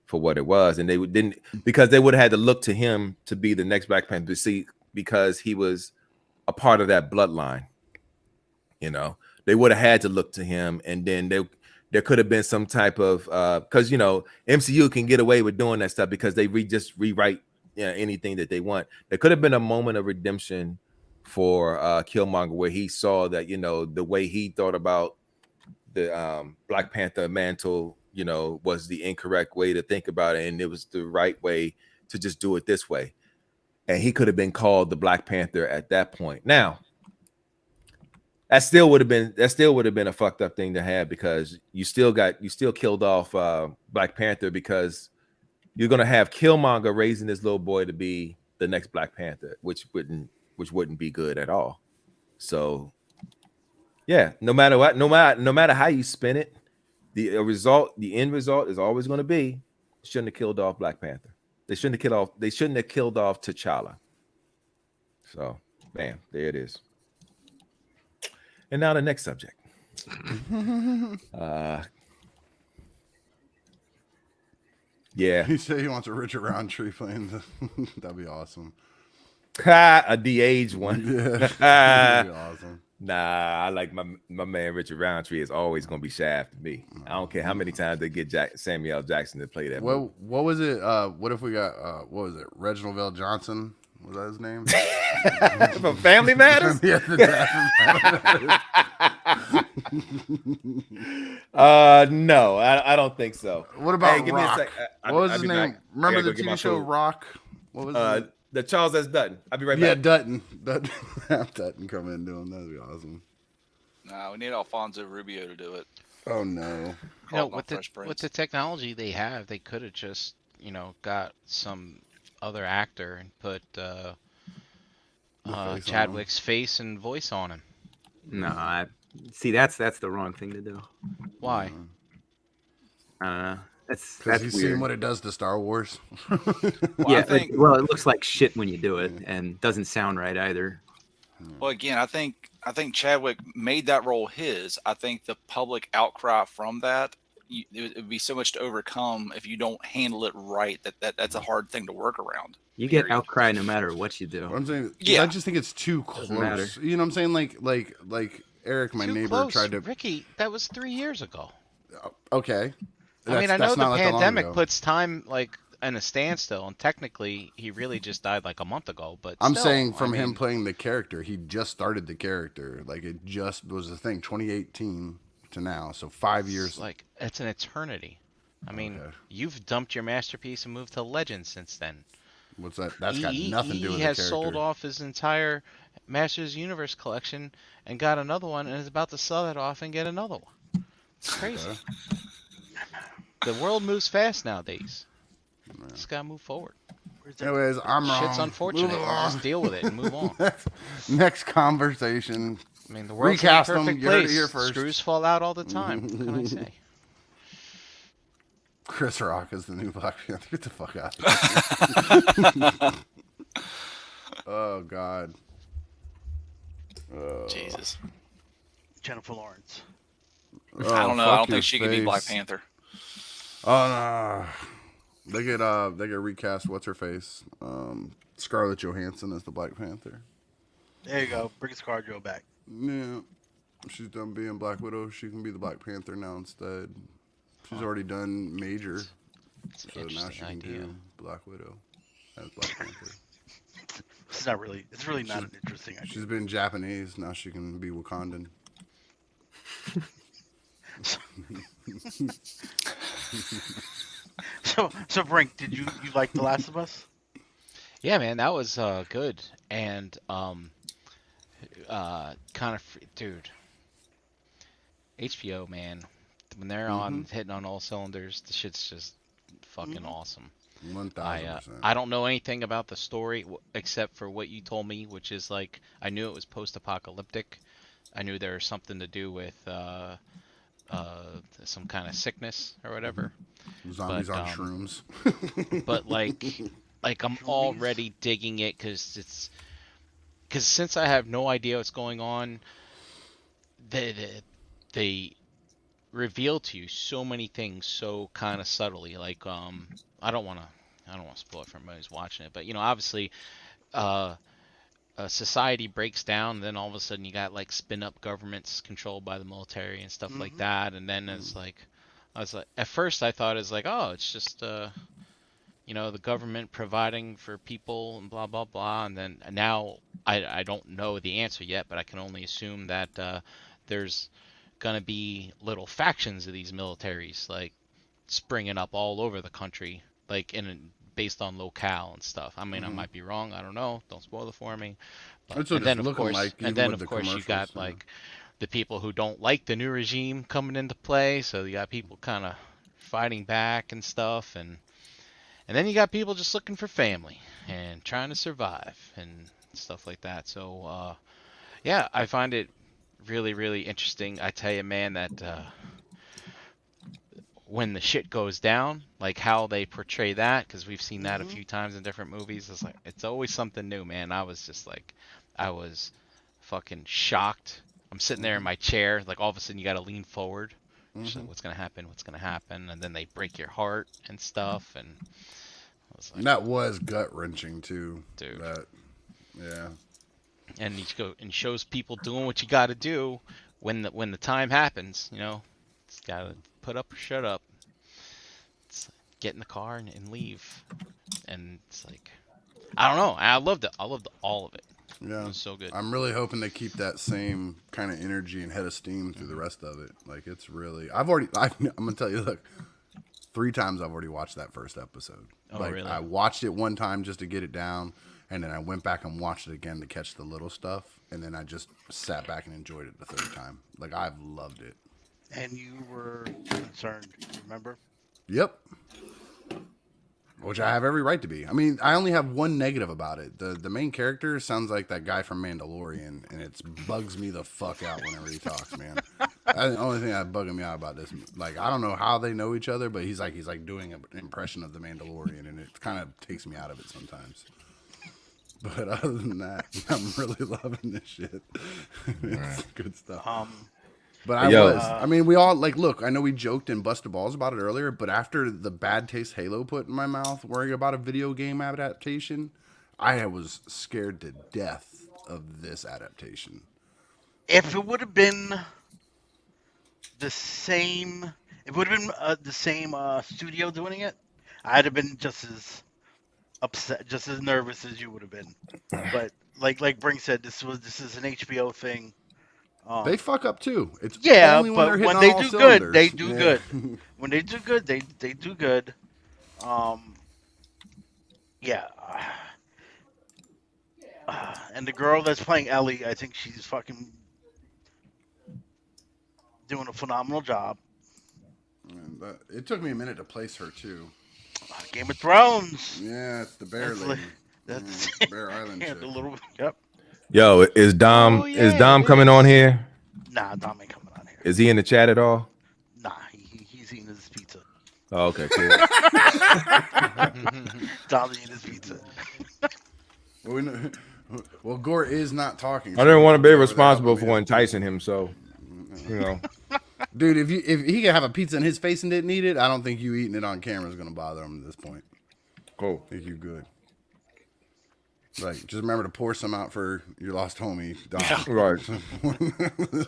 for what it was. And they didn't, because they would have had to look to him to be the next Black Panther, to see, because he was a part of that bloodline. You know, they would have had to look to him, and then there could have been some type of because you know MCU can get away with doing that stuff because they just rewrite, you know, anything that they want. There could have been a moment of redemption for Killmonger, where he saw that, you know, the way he thought about the Black Panther mantle, you know, was the incorrect way to think about it, and it was the right way to just do it this way. and he could have been called the Black Panther at that point. Now, that still would have been a fucked up thing to have, because you still killed off Black Panther, because you're gonna have Killmonger raising this little boy to be the next Black Panther, which wouldn't be good at all. So yeah, no matter what, no matter how you spin it, the end result is always going to be, shouldn't have killed off Black Panther. They shouldn't have killed off T'Challa. So, bam, there it is. And now the next subject. Yeah.
He said he wants a Richard Roundtree playing the. That'd be awesome.
A de-aged one.
Yeah, that'd be awesome.
Nah, I like my man Richard Roundtree is always gonna be Shaft to me. I don't care how many times they get Samuel L. Jackson to play that.
What was it? What if we got what was it? Reginald Vell Johnson? Was that his name?
From Family Matters?
Yeah,
no, I don't think so.
What about
Hey, give me a
Rock?
sec.
What was his name?
back.
Remember
I gotta
the
go get my
TV show
food.
Rock? What was
The Charles S. Dutton. I'll be right
yeah,
back.
Dutton. Have Dutton come in and do him. That'd be awesome.
No, we need Alfonso Rubio to do it.
Oh no.
No,
Call him
with
Fresh
the
Prince.
technology they have, they could have just got some other actor and put
face on
Chadwick's face and voice on him.
No, see that's the wrong thing to do.
Why?
That's
Because he's
weird.
seen what it does to Star Wars.
Well,
Yeah, it looks like shit when you do it, and doesn't sound right either.
Well, again, I think Chadwick made that role his. I think the public outcry from that, it would be so much to overcome if you don't handle it right. That's a hard thing to work around.
You get
Period.
outcry no matter what you do.
What I'm saying,
Yeah.
I just think it's too
Doesn't matter.
close. You know what I'm saying? Like Eric, my
Too
neighbor,
close.
tried to.
Ricky, that was 3 years ago.
Okay.
I mean, I know
That's not
the
like that long
pandemic
ago.
puts time in a standstill, and technically he really just died like a month ago. But
I'm
still,
saying from
I
him
mean,
playing the character, he just started the character. Like it just was a thing, 2018 to now, so 5 years.
it's an eternity. I mean,
Okay.
you've dumped your masterpiece and moved to Legend since then.
What's that? That's got nothing to do with
He
the
has
character.
sold off his entire Masters Universe collection and got another one, and is about to sell that off and get another one. It's crazy. The world moves fast nowadays. Just gotta move forward.
Anyways, I'm wrong.
Shit's unfortunate.
Move along.
Just deal with it and move on.
Next conversation.
I mean, the world's
Recast
in a
them.
perfect
You heard it
place.
here first.
Screws fall out all the time. What can I say?
Chris Rock is the new Black Panther. Get the fuck out of here. Oh God.
Jesus.
Jennifer Lawrence.
Oh,
I don't know. I
fuck
don't
your
think she could be Black
face.
Panther.
Oh no. They get recast. What's her face? Scarlett Johansson as the Black Panther.
There you go. Bring ScarJo back.
Yeah. She's done being Black Widow. She can be the Black Panther now instead. She's already done Major.
It's an
So now she
interesting
can
idea.
do Black Widow as Black Panther.
It's not really. It's really not an interesting idea.
She's been Japanese. Now she can be Wakandan.
So Brink, did you like The Last of Us?
Yeah, man, that was good, and kind of, dude. HBO, man, when they're on hitting on all cylinders, the shit's just fucking awesome.
1000%.
I don't know anything about the story except for what you told me, which is like I knew it was post-apocalyptic. I knew there was something to do with some kind of sickness or whatever.
Zombies
but,
on shrooms.
But like I'm already digging it because since I have no idea what's going on, they reveal to you so many things so kind of subtly. Like I don't want to spoil it for anybody who's watching it, but obviously society breaks down, and then all of a sudden you got like spin up governments controlled by the military and stuff like that, and then it's like I was like, at first I thought it's like, oh, it's just the government providing for people and blah blah blah, and then now I don't know the answer yet, but I can only assume that there's gonna be little factions of these militaries like springing up all over the country, like in based on locale and stuff. I mean, I might be wrong. I don't know. Don't spoil it for me. But
That's what
and then
it's
of
looking
course,
like,
and
even
then
with
of
the
course you got
commercials, yeah.
like the people who don't like the new regime coming into play. So you got people kind of fighting back and stuff, and then you got people just looking for family and trying to survive and stuff like that. So yeah, I find it really, really interesting. I tell you, man, that when the shit goes down, like how they portray that, because we've seen that a few times in different movies. It's like it's always something new, man. I was just like, I was fucking shocked. I'm sitting there in my chair, like all of a sudden you got to lean forward. Just like, what's gonna happen? What's gonna happen? And then they break your heart and stuff, and I was like,
that was gut wrenching too,
dude.
That, yeah.
And shows people doing what you got to do when the time happens. You know, it's gotta put up or shut up. It's get in the car and leave. And it's like, I don't know. I loved it. I loved all of it.
Yeah,
it was so good.
I'm really hoping they keep that same kind of energy and head of steam through the rest of it. Like, it's really, I'm gonna tell you, look, 3 times I've already watched that first episode.
Oh,
like,
really?
I watched it one time just to get it down, and then I went back and watched it again to catch the little stuff, and then I just sat back and enjoyed it the 3rd time. Like, I've loved it.
And you were concerned, remember?
Yep. Which I have every right to be. I mean, I only have one negative about it. The main character sounds like that guy from Mandalorian, and it bugs me the fuck out whenever he talks, man. That's the only thing that's bugging me out about this. Like, I don't know how they know each other, but he's like doing an impression of the Mandalorian, and it kind of takes me out of it sometimes. But other than that, I'm really loving this shit. It's good stuff. But I mean, we all, like, look, I know we joked and busted balls about it earlier, but after the bad taste Halo put in my mouth worrying about a video game adaptation, I was scared to death of this adaptation.
If it would have been the same, studio doing it, I'd have been just as upset, just as nervous as you would have been. But like Brink said, this is an HBO thing.
They fuck up too. It's
yeah,
only
but
when
when
they
they do
cylinders.
good, they do good. When they do good, they do good. Yeah. And the girl that's playing Ellie, I think she's fucking doing a phenomenal job.
But it took me a minute to place her too.
Game of Thrones.
Yeah, it's the bear
That's
lady.
That's
Bear Island
yeah,
chick.
the little yep.
Yo, is Dom
Oh, yeah,
is Dom
it
coming
is.
on here?
Nah, Dom ain't coming on here.
Is he in the chat at all?
Nah, he's eating his pizza.
Oh, okay, cool.
Dom's eating his pizza.
Well, Gore is not talking.
I didn't want to be
so
responsible
that
for enticing him, so you know.
Dude, if he could have a pizza in his face and didn't eat it, I don't think you eating it on camera is gonna bother him at this point.
Cool.
I think you're good. Like, just remember to pour some out for your lost homie, Dom.
Right.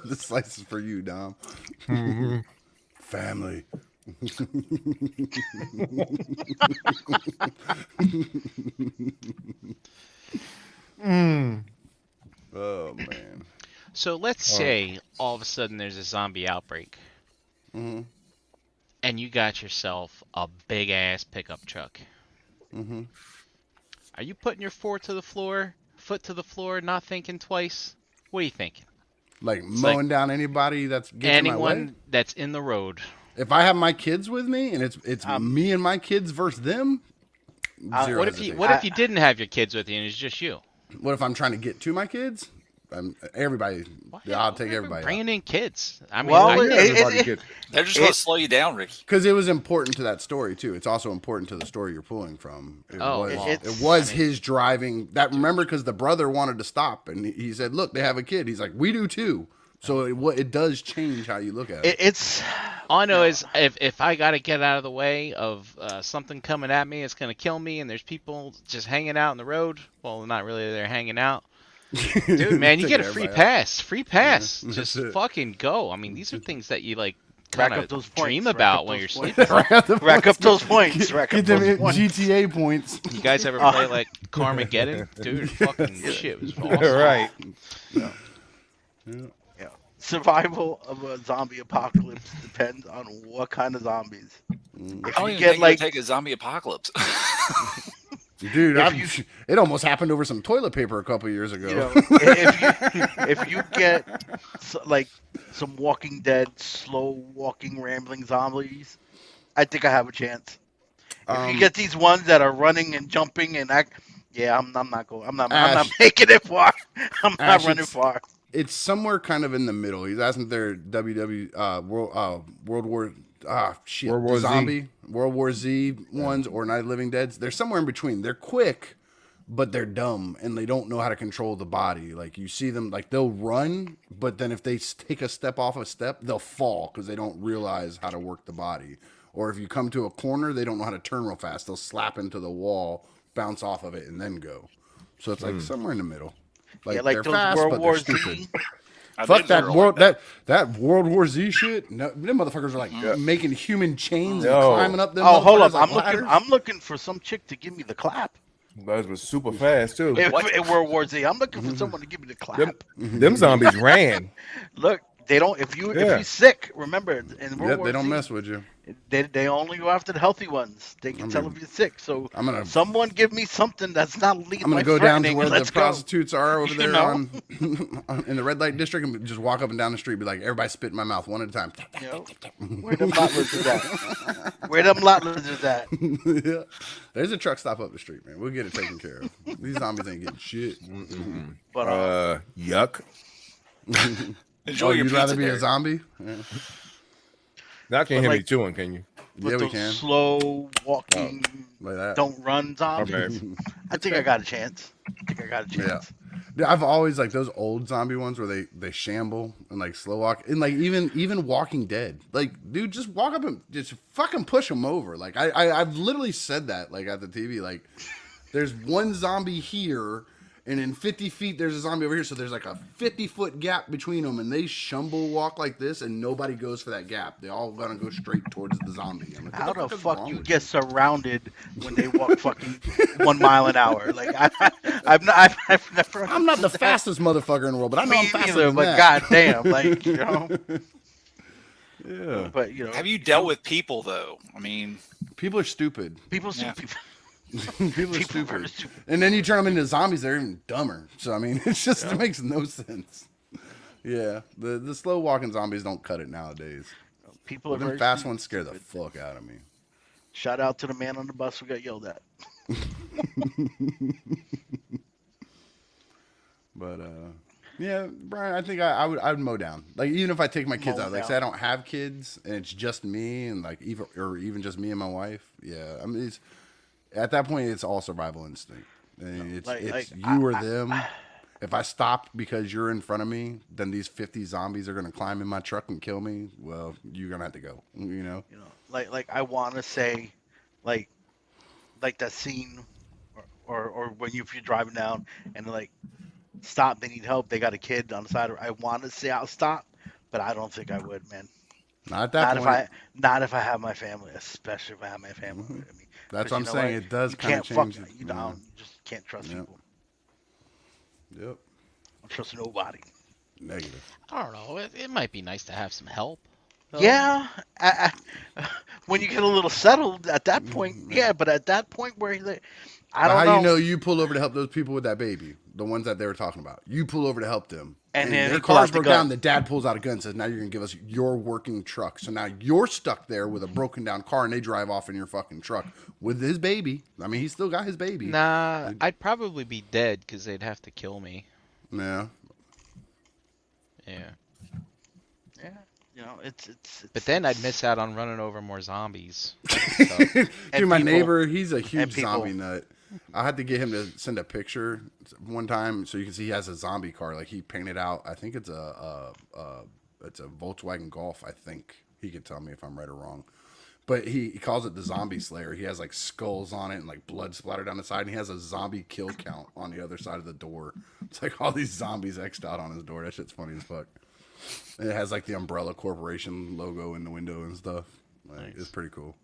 This slice is for you, Dom. Family. Oh man.
So let's say all of a sudden there's a zombie outbreak, and you got yourself a big ass pickup truck. Are you putting your foot to the floor, not thinking twice? What are you thinking?
Like mowing down anybody that's getting in my way?
Anyone that's in the road.
If I have my kids with me and it's me and my kids versus them, zero
What
hesitation.
if you didn't have your kids with you and it's just you?
What if I'm trying to get to my kids? Everybody. I'll take everybody.
Bringing in kids. I mean,
Well,
Everybody gets
They're just going to slow you down, Ricky.
Because it was important to that story too. It's also important to the story you're pulling from. It
well,
was his driving. That remember because the brother wanted to stop and he said, "Look, they have a kid." He's like, "We do too." So it does change how you look at it.
It's
all I know is if I got to get out of the way of something coming at me, it's going to kill me, and there's people just hanging out in the road. Well, not really. They're hanging out. Dude, man, you get a free pass. Free pass.
Yeah,
just
that's it.
fucking go. I mean, these are things that you like
Rack
kind
up those
of
points,
dream
rack
about
up
when
those
you're
points.
sleeping.
rack up those points. Rack up
Get them
those points.
GTA points.
You guys ever play like Carmageddon? Dude, fucking shit was awesome.
right.
Yeah. Survival of a zombie apocalypse depends on what kind of zombies. If
I don't
you
even
get
think
like,
it'll take a zombie apocalypse.
Dude,
If
it almost happened over some toilet paper a couple years ago.
you know, if you get like some Walking Dead slow walking rambling zombies, I think I have a chance. If you get these ones that are running and jumping and act, yeah, I'm not going. I'm not
Ash,
making it far. I'm not
Ash,
running far.
it's somewhere kind of in the middle. He's asking if they're World War
World War Z.
zombie World War Z ones or Night of the Living Deads. They're somewhere in between. They're quick, but they're dumb and they don't know how to control the body. Like you see them, like they'll run, but then if they take a step off a step, they'll fall because they don't realize how to work the body. Or if you come to a corner, they don't know how to turn real fast. They'll slap into the wall, bounce off of it, and then go. So it's like somewhere in the middle. Like,
Yeah, like
they're
those
fast,
World
but
War
they're stupid.
Z.
I
Fuck
think
that
they're
world
like
that World War Z shit. No, them motherfuckers are like making human chains and
No.
climbing up them.
Oh, hold
motherfuckers
up!
like
I'm
ladders.
looking for some chick to give me the clap.
That was super fast too.
In World War Z, I'm looking for someone to give me the clap.
Them zombies ran.
Look, they don't. If
Yeah.
you're sick, remember in World
Yep,
War
they don't
Z,
mess with you.
they only go after the healthy ones. They can tell if you're sick. So
I'm gonna
someone give me something that's not lethal.
I'm gonna go down to where the
Let's go.
prostitutes are over
You
there
know?
in the red light district and just walk up and down the street and be like, everybody spit in my mouth one at a time.
You know, where them lot lizards at? Where them lot lizards at?
Yeah. There's a truck stop up the street, man. We'll get it taken care of. These zombies ain't getting shit.
But
Yuck.
enjoy your
You'd
pizza
rather be
there.
a zombie? Yeah,
Now I can't hear me
like-
chewing, can you?
with
yeah we
those
can.
slow walking,
Like that.
don't run zombies.
Okay.
I think I got a chance.
Yeah. Dude, I've always like those old zombie ones where they shamble and like slow walk and like even Walking Dead. Like, dude, just walk up and just fucking push them over. Like I've literally said that like at the TV. Like, there's one zombie here, and in 50 feet there's a zombie over here. So there's like a 50-foot gap between them, and they shumble walk like this, and nobody goes for that gap. They all gonna go straight towards the zombie. I'm like,
How
what
the
is
fuck
wrong
you
with
get surrounded when they walk fucking 1 mile an hour? Like I've never.
I'm not the
understood that.
fastest motherfucker in the world, but I know I'm
Me
faster
neither,
than
but
that.
goddamn, like you know.
Yeah.
But you know,
Have you dealt with people though? I mean,
People are stupid.
people?
Yeah.
people
People are
People are
stupid.
stupid.
And then you turn them into zombies, they're even dumber. So, I mean, it's just, it makes no sense. Yeah. The slow walking zombies don't cut it nowadays.
People are
Them
very
fast
stupid.
ones scare the fuck out of me.
Shout out to the man on the bus who got yelled at.
But, yeah, Brian, I think I would mow down. Like, even if I take my kids
Mow
out, like,
down.
say I don't have kids and it's just me and, like, even just me and my wife. Yeah. I mean, at that point, it's all survival instinct. And it's you or them. If I stop because you're in front of me, then these 50 zombies are going to climb in my truck and kill me. Well, you're going to have to go, you know?
You know, like I want to say, like that scene, or when if you're driving down and like stop, they need help, they got a kid on the side. I want to say I'll stop, but I don't think I would, man.
Not at that point.
Not if I have my family, especially if I have my family with me.
That's
'Cause
what I'm
you know
saying.
what?
It does
You
kind of
can't fuck.
change.
You know, you just can't trust
Yep.
people.
Yep.
I don't trust nobody.
Negative.
I don't know. It might be nice to have some help. though.
Yeah, when you get a little settled at that point, yeah. But at that point where I don't
How
know.
you know you pull over to help those people with that baby, the ones that they were talking about? You pull over to help them,
And then
their
they pull out
cars
the
broke down.
gun.
The dad pulls out a gun, and says, "Now you're gonna give us your working truck." So now you're stuck there with a broken down car, and they drive off in your fucking truck with his baby. I mean, he's still got his baby.
Nah, I'd probably be dead because they'd have to kill me.
Yeah.
Yeah.
Yeah, you know, it's
But then I'd miss out on running over more zombies.
Dude, my
people.
neighbor, he's a huge
people.
zombie nut. I had to get him to send a picture one time so you can see he has a zombie car. Like, he painted out, I think it's a Volkswagen Golf, I think. He could tell me if I'm right or wrong. But he calls it the Zombie Slayer. He has like skulls on it and like blood splattered down the side. And he has a zombie kill count on the other side of the door. It's like all these zombies X'd out on his door. That shit's funny as fuck. And it has like the Umbrella Corporation logo in the window and stuff. Like, It's pretty cool.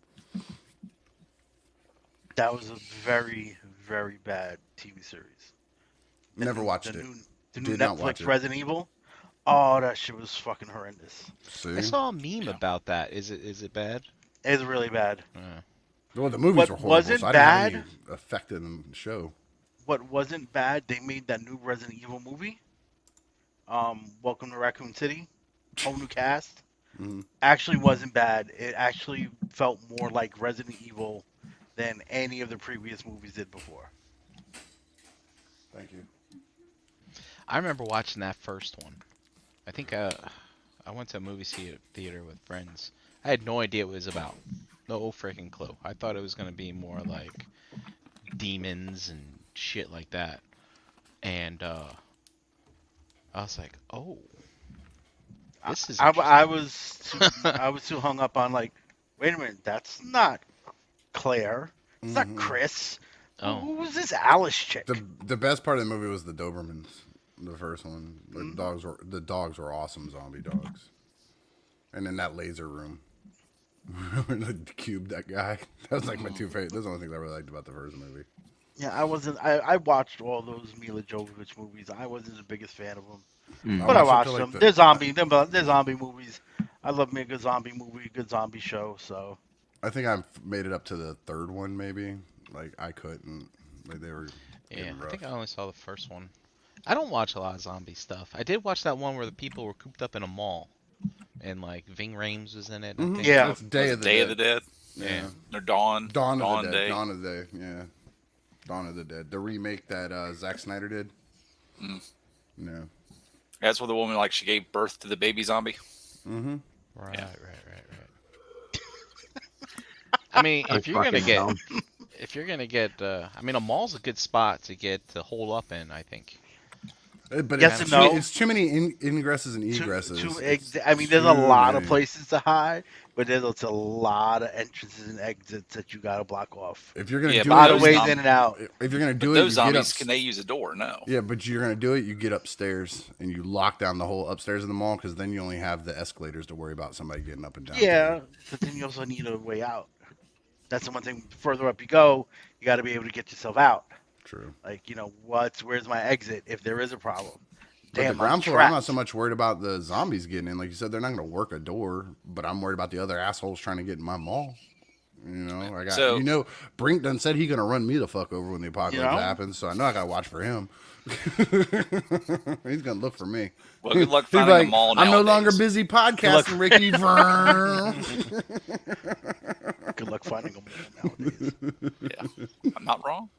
That was a very, very bad TV series.
Never watched it.
The new
Did not watch
Netflix
it.
Resident Evil. Oh, that shit was fucking horrendous.
See?
I saw a meme about that. Is it bad?
It's really bad.
Well, the movies
What
were horrible,
wasn't
so I didn't have
bad?
any effect in the show.
What wasn't bad? They made that new Resident Evil movie. Welcome to Raccoon City. Whole new cast.
Mhm.
Actually, wasn't bad. It actually felt more like Resident Evil than any of the previous movies did before.
Thank you.
I remember watching that first one. I think I went to a movie theater with friends. I had no idea what it was about. No freaking clue. I thought it was gonna be more like demons and shit like that. And I was like, oh, this is
I was too hung up on like, wait a minute, that's not Claire. It's not Chris.
Oh.
Who was this Alice chick?
The best part of the movie was the Dobermans. The first one. The dogs were awesome zombie dogs. And then that laser room. The cube, that guy. That was like my two favorite. Those are the only things I really liked about the first movie.
Yeah, I wasn't. I watched all those Mila Jovovich movies. I wasn't the biggest fan of them,
Mm.
but I
also
watched
feel like
them.
the-
They're zombie movies. I love me a good zombie movie, good zombie show. So
I think I've made it up to the third one, maybe. Like, I couldn't. Like, they were
yeah.
getting
I
rough.
think I only saw the first one. I don't watch a lot of zombie stuff. I did watch that one where the people were cooped up in a mall, and like Ving Rhames was in it. I think.
Yeah.
It's Day of the
Day
Dead.
of the Dead.
Yeah.
Or Dawn.
Dawn of the Dead.
Day.
Dawn of the Day, yeah. Dawn of the Dead. The remake that Zack Snyder did. No.
That's where the woman, like, she gave birth to the baby zombie.
Mm-hmm.
Right,
Yeah.
right. I mean,
I
if you're gonna
fucking
get,
know.
I mean, a mall's a good spot to hold up in. I think.
But
Yes
it's,
and no.
it's too many ingresses and egresses.
I mean, there's a lot of
many.
places to hide, but there's a lot of entrances and exits that you gotta block off.
If you're gonna
Yeah,
do
A lot
it,
of ways
zombies-
in and out.
if you're gonna do
But
it,
those
you get
zombies,
up.
can they use a door? No.
Yeah, but you're gonna do it. You get upstairs and you lock down the whole upstairs of the mall because then you only have the escalators to worry about somebody getting up and down.
Yeah, but then you also need a way out. That's the one thing. The further up you go, you got to be able to get yourself out.
True.
Like, where's my exit if there is a problem?
But
Damn,
the ground
I'm
floor, I'm not
trapped.
so much worried about the zombies getting in. Like you said, they're not going to work a door, but I'm worried about the other assholes trying to get in my mall. I got
So-
Brink done said he gonna run me the fuck over when the apocalypse happens, so I know I gotta watch for him. He's gonna look for me.
Well, good luck
He's
finding
like,
a mall
I'm no longer
nowadays."
busy podcasting, Ricky.
Good luck finding them nowadays.
Yeah. I'm not wrong.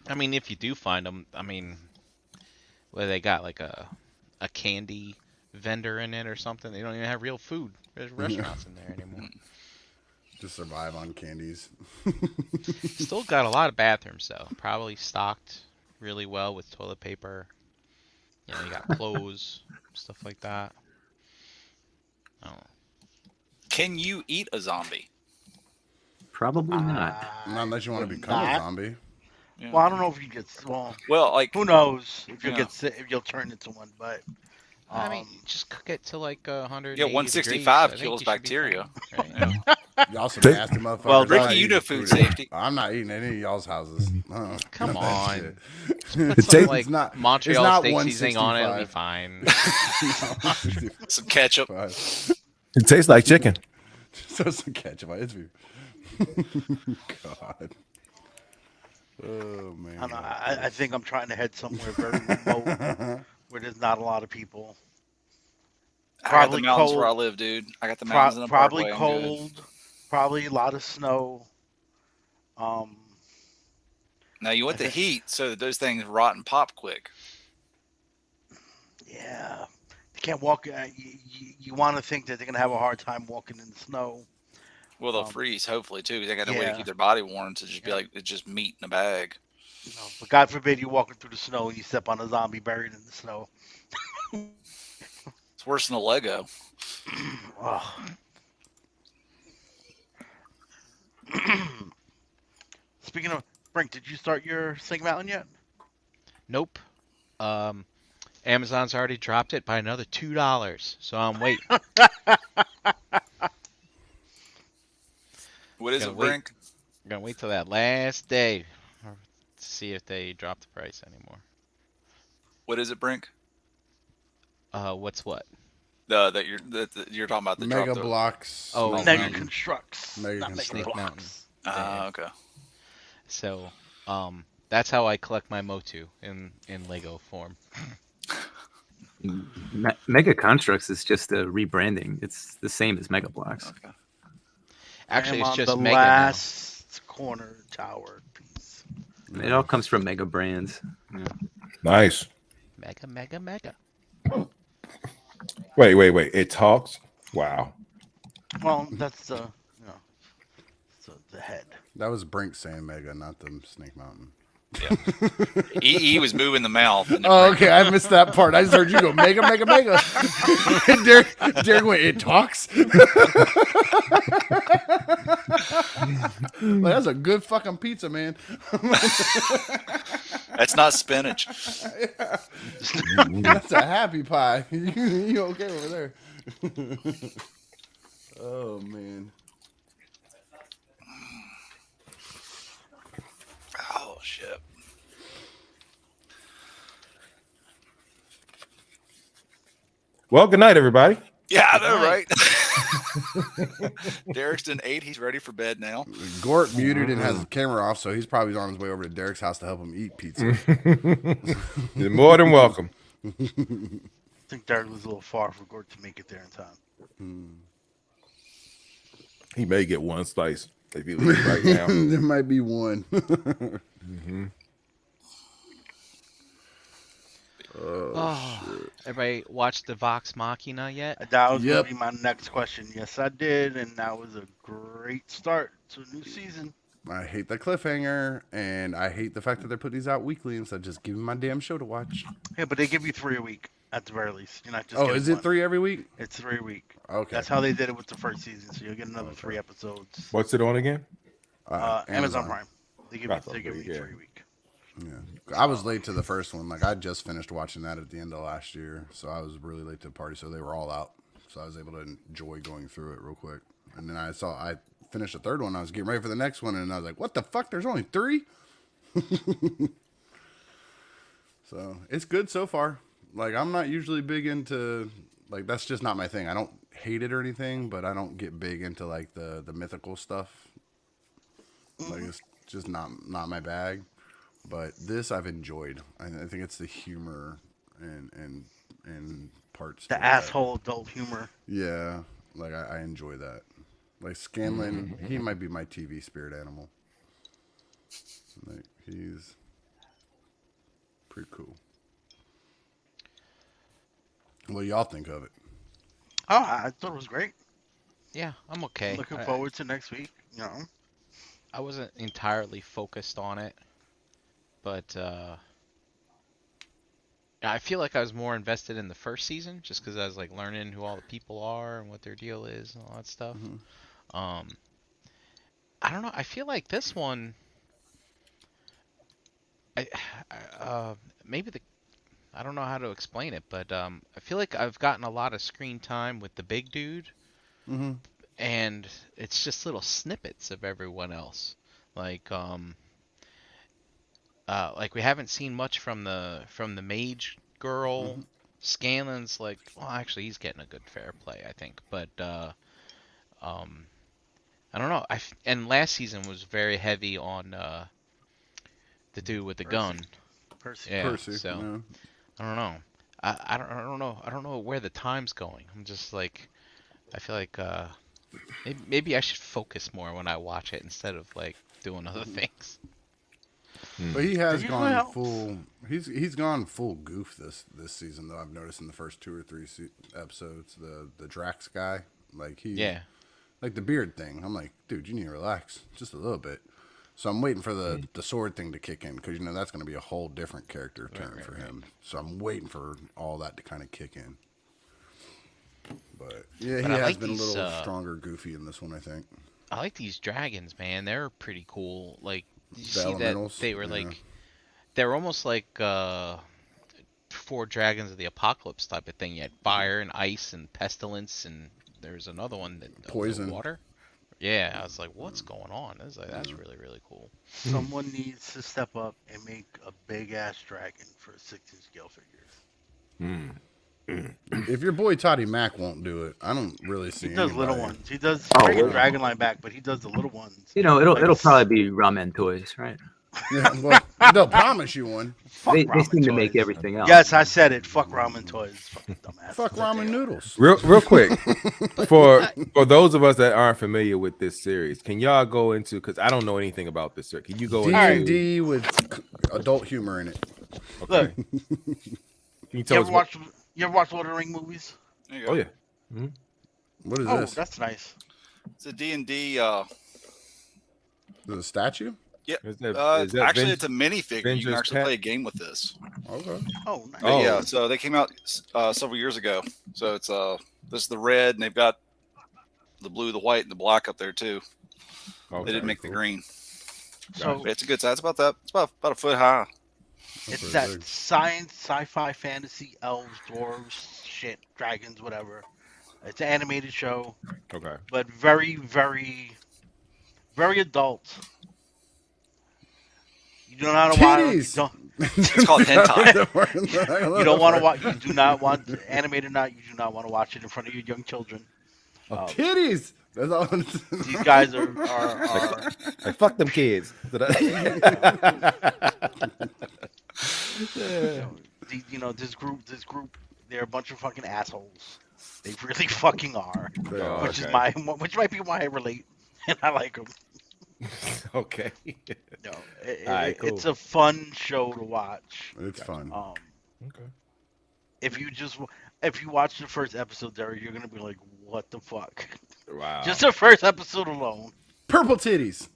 I mean, if you do find them, I mean, where they got like a candy vendor in it or something, they don't even have real food. There's restaurants in there anymore.
Just survive on candies.
Still got a lot of bathrooms though. Probably stocked really well with toilet paper. You got clothes, stuff like that. I don't know.
Can you eat a zombie?
Probably not.
Not unless you want to become a zombie.
Yeah.
Well, I don't know if you get. Well,
Well, like,
who knows if you'll
Yeah.
get sick, if you'll turn into one, but.
I mean, just cook it to like 100.
Yeah, 165 kills bacteria.
Right?
Y'all some nasty motherfuckers.
Well,
I'm not
Ricky, you
eating
know food safety.
I'm not eating any of y'all's houses.
Come
none of that
on.
shit.
Put some,
tastes-
like
it's not-
Montreal
it's not
steak seasoning on it, it'll be
165.
fine.
Some ketchup.
It tastes like chicken.
So some ketchup. It's God. Oh man.
I don't know. I think I'm trying to head somewhere very remote where there's not a lot of people.
I got the
Probably
mountains
cold.
where I live, dude. I got the mountains in the
Probably
Parkway. I'm good.
cold. Probably a lot of snow.
Now you want the heat so that those things rot and pop quick.
Yeah. They can't walk. You want to think that they're gonna have a hard time walking in the snow.
Well, they'll freeze, hopefully, too, because they got no way to
yeah.
keep their body warm to just be like, it's just meat in a bag.
But God forbid you're walking through the snow and you step on a zombie buried in the snow.
It's worse than a Lego.
Oh. Speaking of Brink, did you start your Sing Mountain yet?
Nope. Amazon's already dropped it by another $2, so I'm waiting.
What is
Gonna
it,
wait.
Brink?
I'm gonna wait till that last day to see if they drop the price anymore.
What is it, Brink?
What's what?
You're talking about the
Mega
drop.
Blocks.
Oh,
Snake
Mega
Mountain.
Constructs,
Mega
not Mega
Constructs.
Snake Mountain.
Blocks.
Okay.
So, that's how I collect my Motu in Lego form.
Mega Constructs is just a rebranding. It's the same as Mega Blocks.
Okay.
Actually,
I am
it's
on
just
the
Mega now.
last corner tower piece.
It all comes from Mega Brands. Yeah.
Nice.
Mega.
Wait. It talks. Wow.
Well, that's the the head.
That was Brink saying Mega, not the Snake Mountain.
Yeah. he was moving the mouth. And
Oh, okay. I missed that part. I just heard you go Mega. And Derek went, it talks? Like, that's a good fucking pizza, man.
That's not spinach.
That's a happy pie. You okay over there? Oh, man.
Oh shit.
Well, good night, everybody.
Yeah, I know, right? Derek's done 8. He's ready for bed now.
Gort muted and has his camera off, so he's probably on his way over to Derek's house to help him eat pizza.
You're more than welcome.
I think Derek was a little far for Gort to make it there in time.
He may get one slice if he leaves right now.
There might be one.
Everybody watched the Vox Machina yet?
That was
Yep.
going to be my next question. Yes, I did, and that was a great start to a new season.
I hate the cliffhanger, and I hate the fact that they're putting these out weekly instead of just giving me my damn show to watch.
Yeah, but they give you 3 a week at the very least. You're not just
Oh,
getting
is it
one.
3 every week?
It's 3 a week.
Okay.
That's how they did it with the first season. So you'll get another 3 episodes.
What's it on again?
Amazon Prime. They give you
That's
3
okay, yeah.
a week.
Yeah. I was late to the first one. Like, I just finished watching that at the end of last year, so I was really late to the party, so they were all out. So I was able to enjoy going through it real quick. And then I finished the third one. I was getting ready for the next one, and I was like, what the fuck? There's only 3? So it's good so far. Like, I'm not usually big into, like, that's just not my thing. I don't hate it or anything, but I don't get big into, like, the mythical stuff. Like, it's just not my bag. But this I've enjoyed. I think it's the humor and parts.
The asshole adult humor.
Yeah, like I enjoy that. Like Scanlan, he might be my TV spirit animal. Like, he's pretty cool. What do y'all think of it?
Oh, I thought it was great.
Yeah, I'm okay.
Looking forward to next week. You know,
I wasn't entirely focused on it, but I feel like I was more invested in the first season just because I was like learning who all the people are and what their deal is and all that stuff. I don't know. I feel like this one, maybe I don't know how to explain it, but I feel like I've gotten a lot of screen time with the big dude, and it's just little snippets of everyone else. Like we haven't seen much from the mage girl. Scanlan's like, well, actually, he's getting a good fair play, I think. But I don't know. And last season was very heavy on the dude with the gun.
Percy.
Yeah.
Percy,
So
yeah.
I don't know. I don't know. I don't know where the time's going. I'm just like, I feel like maybe I should focus more when I watch it instead of like doing other things.
But he has
It
gone
helps.
full. He's gone full goof this season though. I've noticed in the first 2 or 3 episodes, the Drax guy, like like the beard thing. I'm like, dude, you need to relax just a little bit. So I'm waiting for the sword thing to kick in because that's going to be a whole different character turn for him. So I'm waiting for all that to kind of kick in. But yeah,
But
he
I
has
like
been
these,
a little stronger, goofy in this one, I think.
I like these dragons, man. They're pretty cool. Like, you
The
see that
elementals,
they were
yeah.
like, they're almost like 4 dragons of the apocalypse type of thing. You had fire and ice and pestilence, and there's another one that
Poison.
water. Yeah, I was like, what's going on? I was like, that's really, really cool.
Someone needs to step up and make a big ass dragon for 16 scale figures.
If your boy Toddy Mac won't do it, I don't really see
He does
anybody.
little ones. He does
Oh,
bring
really?
Dragonline back, but he does the little ones.
It'll
Like,
probably be ramen toys, right?
Yeah, well, they'll promise you one.
fuck
They
ramen
seem to
toys.
make everything else.
Yes, I said it. Fuck ramen toys. Fucking dumbass.
Fuck ramen noodles.
Real quick, for those of us that aren't familiar with this series, can y'all go into, because I don't know anything about this series. Can you go into
D&D with adult humor in it.
Look,
Can you
you
tell
ever
us
watch Lord of the Rings movies?
There you
what?
go.
Oh yeah.
What is
Oh,
this?
that's nice.
It's a D&D.
Is it a statue?
Is that
Actually,
Venge-
it's a minifigure. You can
Avengers
actually
Pack?
play a game with this.
Okay.
Oh, nice.
But yeah, so they came out several years ago. So it's this is the red, and they've got the blue, the white, and the black up there too.
Okay,
They didn't make the
cool.
green.
So
But it's a good size. It's about that. It's about a foot high.
it's
pretty
that
big.
science, sci-fi, fantasy, elves, dwarves, shit, dragons, whatever. It's an animated show,
Okay.
but very, very, very adult. You do not want
Titties!
It's called hentai.
you don't want to watch. You do not want animated. You do not want to watch it in front of your young children.
Titties! That's all.
These guys are
Like, fuck them kids.
this group, they're a bunch of fucking assholes. They really fucking are.
Oh,
which
okay.
might be why I relate, and I like them.
Okay.
No,
Alright, cool.
it's a fun show to watch.
It's fun.
Okay.
If you watch the first episode, Derek, you're gonna be like, "What the fuck?"
Wow.
Just the first episode alone.
Purple titties.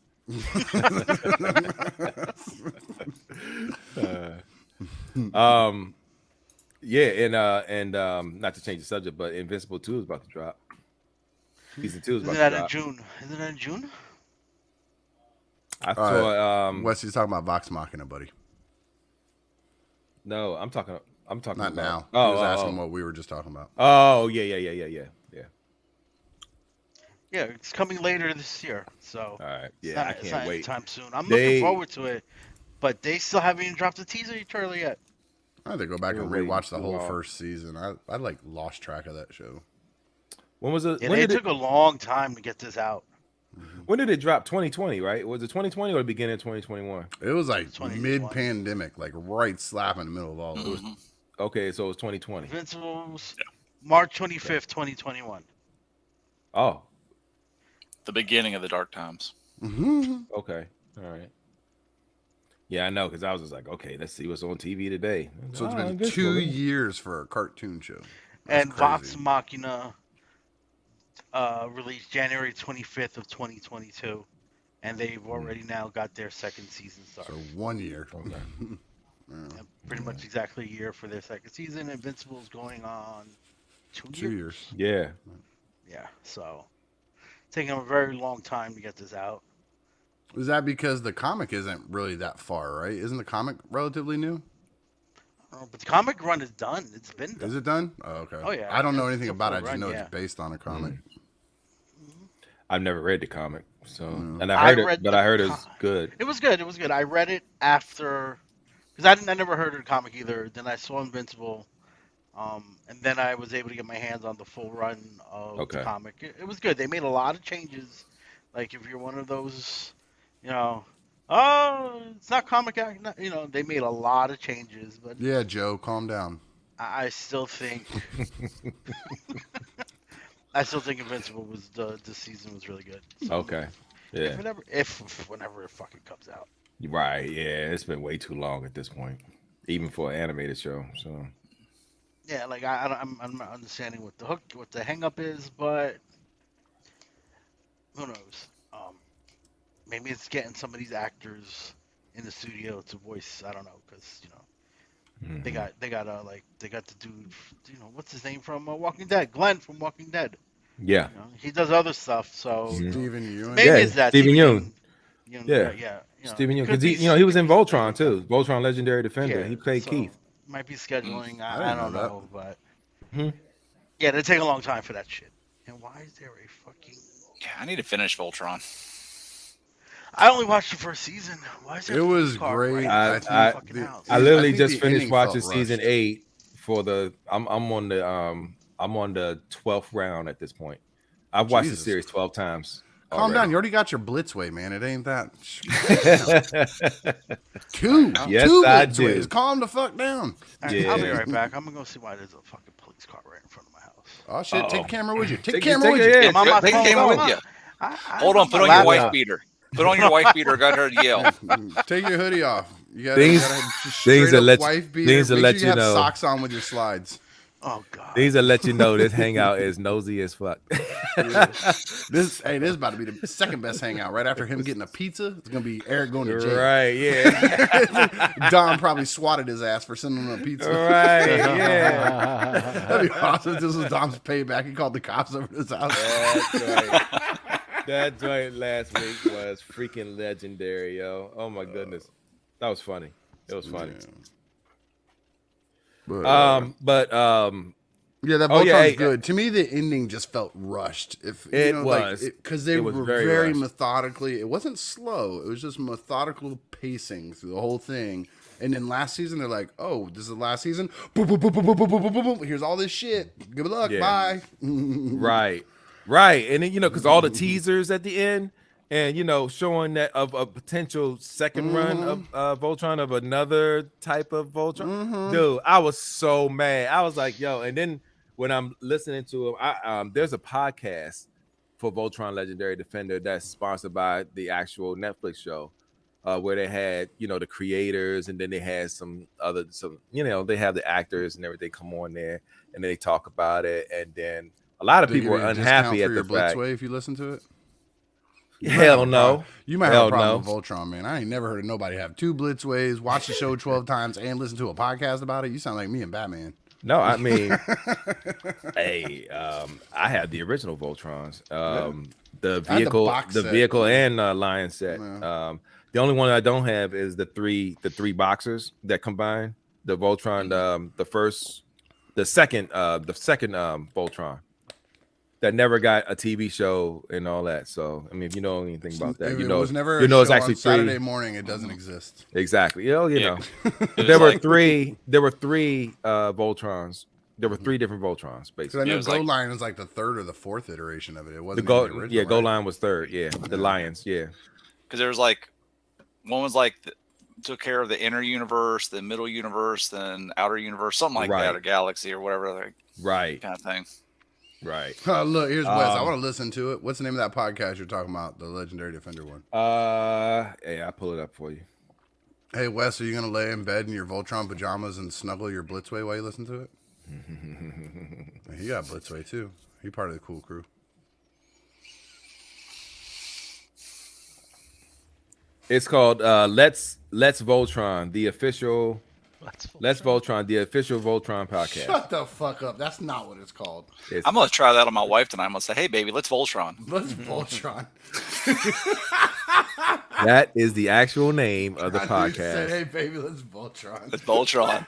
Yeah, and not to change the subject, but Invincible 2 is about to drop. Season 2 is
Isn't
about
that
to
in
drop.
June? Isn't that in June?
I saw
Wesley's talking about Vox Machina, buddy.
no, I'm talking
Not
about
now.
Oh,
He was
oh,
asking
oh.
what we were just talking about.
Oh, yeah.
Yeah, it's coming later this year, so
All right.
it's
Yeah,
not,
I
it's
can't
not
wait.
anytime soon. I'm
They-
looking forward to it, but they still haven't even dropped the teaser trailer yet.
I had to go back
We're
and
waiting
rewatch the
too
whole
long.
first season. I like lost track of that show.
When was it?
Yeah,
When
it
did
took a long time to get this out.
When did it drop? 2020, right? Was it 2020 or the beginning of 2021?
It was like
2020.
mid-pandemic, like right slap in the middle of all of it.
Okay, so it was 2020.
Invincibles, March 25th, 2021.
Oh,
The beginning of the dark times.
okay. All right. Yeah, I know, because I was just like, okay, let's see what's on TV today.
So it's
Oh,
been
Invincible.
2 years for a cartoon show. That's
And Vox
crazy.
Machina released January 25th of 2022, and they've already now got their second season
So
started.
1 year.
Okay.
Yeah, pretty much exactly a year for their second season. Invincible's going on 2
2
years.
years.
Yeah.
Yeah, so taking a very long time to get this out.
Is that because the comic isn't really that far, right? Isn't the comic relatively new?
But the comic run is done. It's been done.
Is it done? Oh, okay.
Oh, yeah.
I don't know
It's
anything
a
about it. I
full
just
run,
know
yeah.
it's based on a comic.
I've never read the comic, so and
I
I heard
read
it, but
the
I heard it's good.
It was good. It was good. I read it after, because I never heard of the comic either. Then I saw Invincible, and then I was able to get my hands on the full run of
Okay.
the comic. It was good. They made a lot of changes. Like if you're one of those, oh, it's not comic act. They made a lot of changes, but
Yeah, Joe, calm down.
I still think Invincible was the season was really good. So
Okay. Yeah.
Whenever it fucking comes out.
Right. Yeah. It's been way too long at this point, even for an animated show. So
Yeah, like I'm not understanding what the hang up is, but who knows? Maybe it's getting some of these actors in the studio to voice. I don't know, because they got the dude. What's his name from Walking Dead? Glenn from Walking Dead.
yeah.
He does other stuff, so
Stephen Ewing.
maybe
Yeah,
it's that
Stephen
Yeun.
Yeun.
Yeah,
Yeah.
yeah.
Stephen Yeun,
Could
because
be-
he was in
could be
Voltron
scheduling.
too. Voltron Legendary Defender.
Yeah,
He played
so
Keith.
Might be scheduling.
I
I
didn't
don't
know that.
know, but
Mhm.
yeah, they take a long time for that shit. And why is there a fucking?
Yeah, I need to finish Voltron.
I only watched the first season. Why is there?
It
a
was
car
great.
right
I-
in the
I-
fucking house?
I literally
think
just
the
finished
ending
watching
felt
season
rushed.
8 for the. I'm on the 12th round at this point. I've watched the
Jesus.
series 12 times.
Calm down. You already got your Blitzway, man. It ain't that. Two
Yes,
two
I
Blitzways.
do.
Calm the fuck down.
All right, I'll be right back. I'm gonna go see why there's a fucking police car right in front of my house.
Oh shit! Take the camera with you. Take the
Take
camera with you.
it.
Yeah,
I'm on my
take the
phone.
camera
I'm
with
on-
you.
I
Hold on, put on your wife beater. Put on your wife beater. Got her to yell.
Take your hoodie off. You gotta,
Things-
you gotta
things
straight
that
up
let you-
wife beater.
things that
Make
let
sure
you
have
know.
socks on with your slides.
Oh god.
These will let you know this hangout is nosy as fuck.
This is about to be the second best hangout. Right after him getting a pizza, it's gonna be Eric going to jail.
Right, yeah.
Don probably swatted his ass for sending him a pizza.
Right, yeah.
That'd be awesome. This was Dom's payback. He called the cops over to his house.
That's right. That joint last week was freaking legendary, yo. Oh my goodness. That was funny. It was funny.
Yeah, that Voltron's good. To me, the ending just felt rushed. Because they were very methodically. It wasn't slow. It was just methodical pacing through the whole thing. And then last season, they're like, "Oh, this is the last season. Boom, boom, boom, boom, boom, boom, boom, boom, boom. Here's all this shit. Good luck.
Yeah.
Bye."
Right. And then because all the teasers at the end, and showing that of a potential second run of Voltron, of another type of Voltron. Dude, I was so mad. I was like, yo. And then when I'm listening to him, there's a podcast for Voltron Legendary Defender that's sponsored by the actual Netflix show, where they had the creators, and then they had they have the actors and everything come on there, and they talk about it, and then a lot of people were unhappy at the fact.
Blitzway if you listen to it.
Hell no.
You might have a problem with Voltron, man. I ain't never heard of nobody have 2 Blitzways, watch the show 12 times, and listen to a podcast about it. You sound like me and Batman.
No, I mean, hey, I had the original Voltrons, the vehicle and Lion set.
Yeah.
The only one I don't have is the three boxers that combine the Voltron, the second Voltron that never got a TV show and all that. So I mean, if you know anything about that,
it was never a
it's
show
actually
on Saturday morning. It doesn't exist.
Exactly. There were three Voltrons. There were 3 different Voltrons, basically.
I know Go Lion is like the 3rd or the 4th iteration of it. It wasn't
the
original.
Yeah, Go Lion was 3rd. Yeah, the Lions. Yeah,
because there was one was took care of the inner universe, the middle universe, then outer universe, something like that, or galaxy or whatever,
right,
kind of thing.
Right.
Look, here's Wes. I want to listen to it. What's the name of that podcast you're talking about? The Legendary Defender one.
Hey, I'll pull it up for you.
Hey, Wes, are you gonna lay in bed in your Voltron pajamas and snuggle your Blitzway while you listen to it? He got Blitzway too. He part of the cool crew.
It's called Let's Voltron, the official. Let's Voltron, the official Voltron podcast.
Shut the fuck up. That's not what it's called.
I'm going to try that on my wife tonight. I'm going to say, hey, baby, let's Voltron.
Let's Voltron.
That is the actual name of the podcast.
Said, hey, baby, let's Voltron.
Let's Voltron.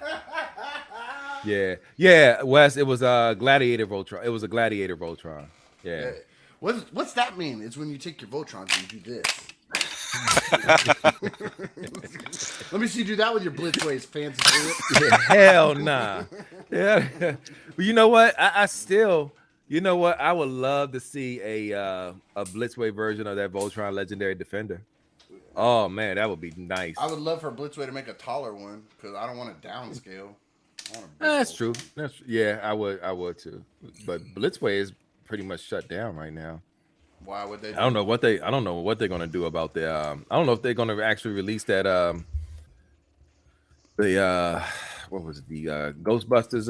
Yeah, Wes, it was a Gladiator Voltron. It was a Gladiator Voltron. Yeah.
What's that mean? It's when you take your Voltrons and you do this. Let me see you do that with your Blitzways, fancy.
Yeah, hell nah. Yeah. But you know what? I still, I would love to see a Blitzway version of that Voltron Legendary Defender. Oh man, that would be nice.
I would love for Blitzway to make a taller one because I don't want a downscale.
That's true. I would too. But Blitzway is pretty much shut down right now.
Why would they?
I don't know what they're gonna do about the. I don't know if they're gonna actually release that. What was it? The Ghostbusters?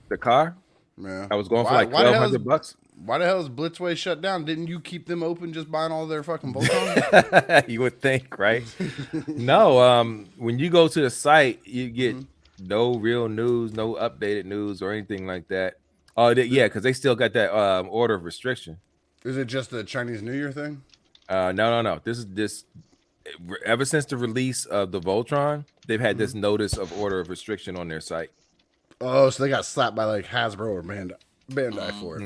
The car.
Yeah.
I was going for like $1,200.
Why the hell is Blitzway shut down? Didn't you keep them open just buying all their fucking Voltron?
You would think, right? No. When you go to the site, you get no real news, no updated news or anything like that. Oh, yeah, because they still got that order of restriction.
Is it just the Chinese New Year thing?
No. This ever since the release of the Voltron, they've had this notice of order of restriction on their site.
Oh, so they got slapped by like Hasbro or Bandai for it.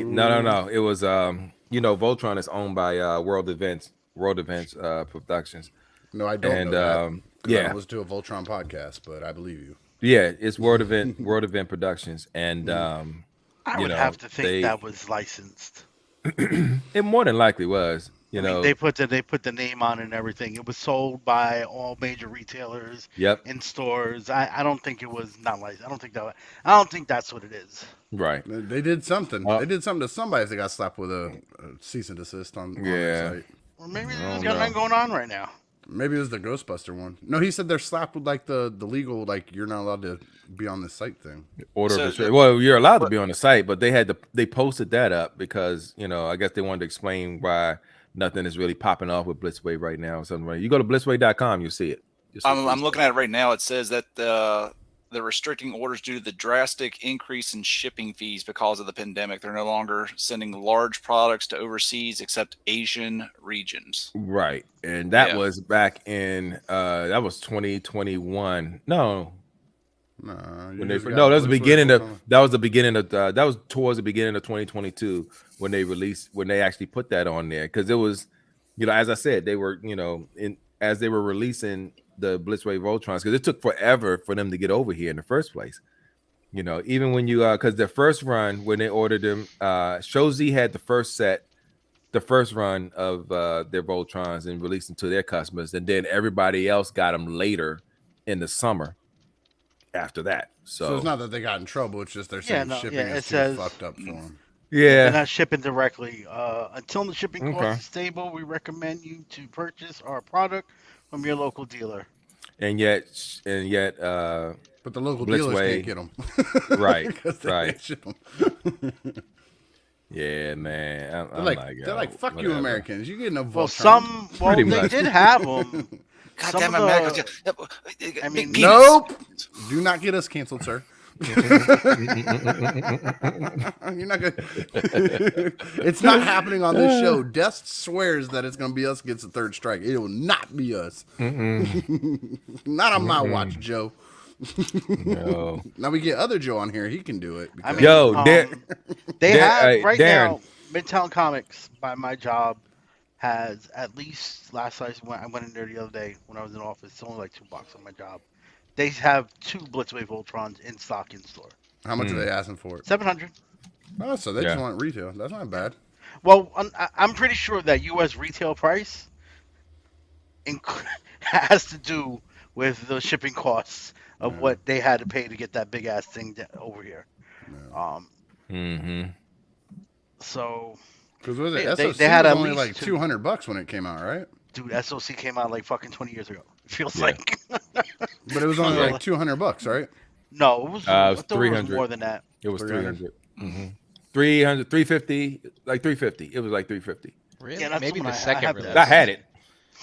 No. It was Voltron is owned by World Events Productions.
No, I don't.
And
know that. I listen to a Voltron podcast, but I believe you.
Yeah, it's World Event Productions, and
I
you
would
know
have to think that
they
was licensed.
it more than likely was. You
I mean,
know,
they put the name on it and everything. It was sold by all major retailers
yep,
in stores. I don't think it was not licensed. I don't think that's what it is.
right.
They did something.
Uh,
They did something to somebody if they got slapped with a cease and desist on their
Yeah,
site.
Or maybe
I
there's
don't
got nothing
know.
going on right now.
Maybe it was the Ghostbuster one. No, he said they're slapped with like the legal, like you're not allowed to be on this site thing.
Order
So
of
the-
restriction. Well, you're allowed to
but
be on the site, but they posted that up because I guess they wanted to explain why nothing is really popping off with Blitzway right now or something. Right? You go to blitzway.com, you'll see it. You'll see
I'm looking at it right now. It says that they're restricting orders due to the drastic increase in shipping fees because of the pandemic. They're no longer sending large products to overseas except Asian regions.
Right, and that
Yeah.
was back in that was 2021. No,
Nah,
when they that was the beginning of that was towards the beginning of 2022 when they actually put that on there because it was, as I said, they were as they were releasing the Blitzway Voltrons because it took forever for them to get over here in the first place. Even when you because the first run when they ordered them, Shozi had the first run of their Voltrons and released them to their customers, and then everybody else got them later in the summer after that.
So it's not that they got in trouble. It's just they're saying shipping is too fucked up for them.
Yeah,
they're not shipping directly. Until the shipping cost
Okay.
is stable, we recommend you to purchase our product from your local dealer.
and yet,
But the local
Blitzway-
dealers can't get them.
Right,
Because they
right.
can't ship 'em.
yeah, man.
They're like, fuck you,
whatever.
Americans. You getting a
Well,
Voltron.
Pretty
they
much.
did have them.
God
Some
damn
of
America!
I mean,
Nope. Do not get us canceled, sir. You're not gonna. It's not happening on this show. Dest swears that it's gonna be us gets the third strike. It will not be us. Not on my watch, Joe.
No.
Now we get other Joe on here. He can do it.
I
because-
mean,
Yo,
they
Dar-
have
hey,
right
Darren.
now. Midtown Comics, by my job, has at least last I went in there the other day when I was in office. It's only like $2 on my job. They have 2 Blitzway Voltrons in stock in store.
How much are they asking for it?
700.
Oh, so they just
Yeah.
want retail. That's not bad.
Well, I'm pretty sure that U.S. retail price has to do with the shipping costs of what they had to pay to get that big ass thing over here.
Mm-hmm.
So,
Because was it
They-
SOC
they had
was
at
only
least
like
two.
$200 when it came out, right?
dude, SOC came out like fucking 20 years ago. It feels
Yeah.
like.
But it was only like $200, right?
No, it was.
It
I
was
thought it was
300.
more than that.
It was
300.
300. Mm-hmm. 300, 350, like 350. It was like 350.
Really?
Yeah, that's
Maybe
the
the
one I
second
have
release.
that.
I had it.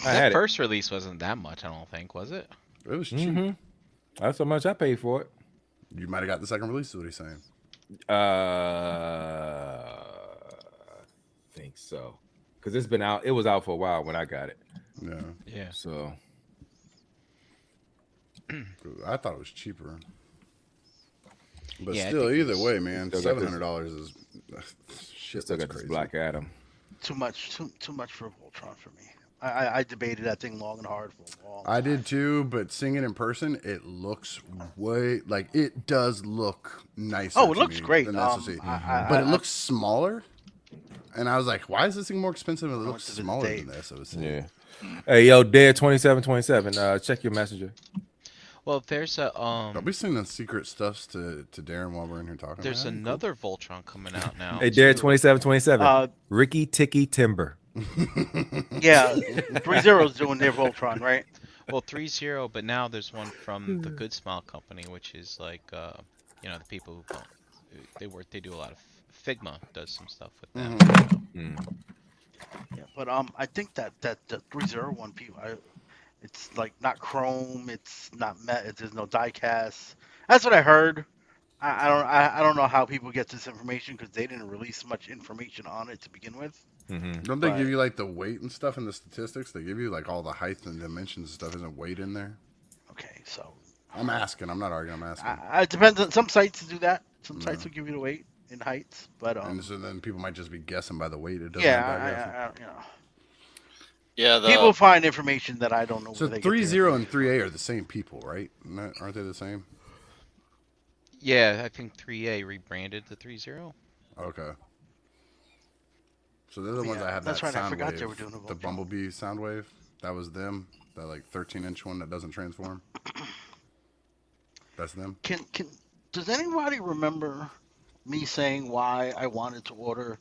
I
That
had
first release wasn't that much, I don't think, was it?
It was
it.
cheap.
Mm-hmm. That's how much I paid for it.
You might have got the second release, is what he's saying.
I think so. Because it's been out. It was out for a while when I got it.
Yeah.
Yeah.
So
I thought it was cheaper. But
Yeah, I
still,
think it
either
was-
way, man,
Still got this-
$700 is shit.
still
That's
got this
crazy.
Black Adam.
Too much for Voltron for me. I debated that thing long and hard for a long
I
time.
did too, but seeing it in person, it looks way like it does look nicer.
Oh, it
to
looks
me
great.
than SOC.
I
But it looks smaller. And I was like, why is this thing more expensive? It looks
to visit
smaller
Dave.
than the SOC.
Yeah. Hey, yo, Dare 2727. Check your messenger.
Well, there's a
Are we sending secret stuffs to Darren while we're in here talking?
there's
about it?
another Voltron coming out now.
Hey, Dare 2727.
Uh,
Ricky Ticky Timber.
Yeah, 3-0's doing their Voltron, right?
Well, 3-0, but now there's one from the Good Smile Company, which is like, the people who they do a lot of Figma does some stuff with them.
Yeah, but I think that the 3-0 one, it's like not chrome, it's not there's no die cast. That's what I heard. I don't know how people get this information because they didn't release much information on it to begin with.
Don't they
But-
give you like the weight and stuff in the statistics? They give you like all the height and dimensions and stuff. Isn't weight in there?
Okay, so
I'm asking. I'm not arguing. I'm asking.
it depends on some sites do that. Some sites will give you the weight in heights, but
and so then people might just be guessing by the weight. It doesn't.
yeah,
Yeah, the
people find information that I don't know.
So
where they get their
3-0 and
information
3A are the same people, right? Aren't they the same?
Yeah, I think 3A rebranded to 3.0.
Okay. So they're the ones
Yeah,
that have
that's
that
right, I
sound
forgot
wave,
they were doing a
the
Voltron.
Bumblebee sound wave. That was them. That like 13-inch one that doesn't transform. That's them.
Does anybody remember me saying why I wanted to order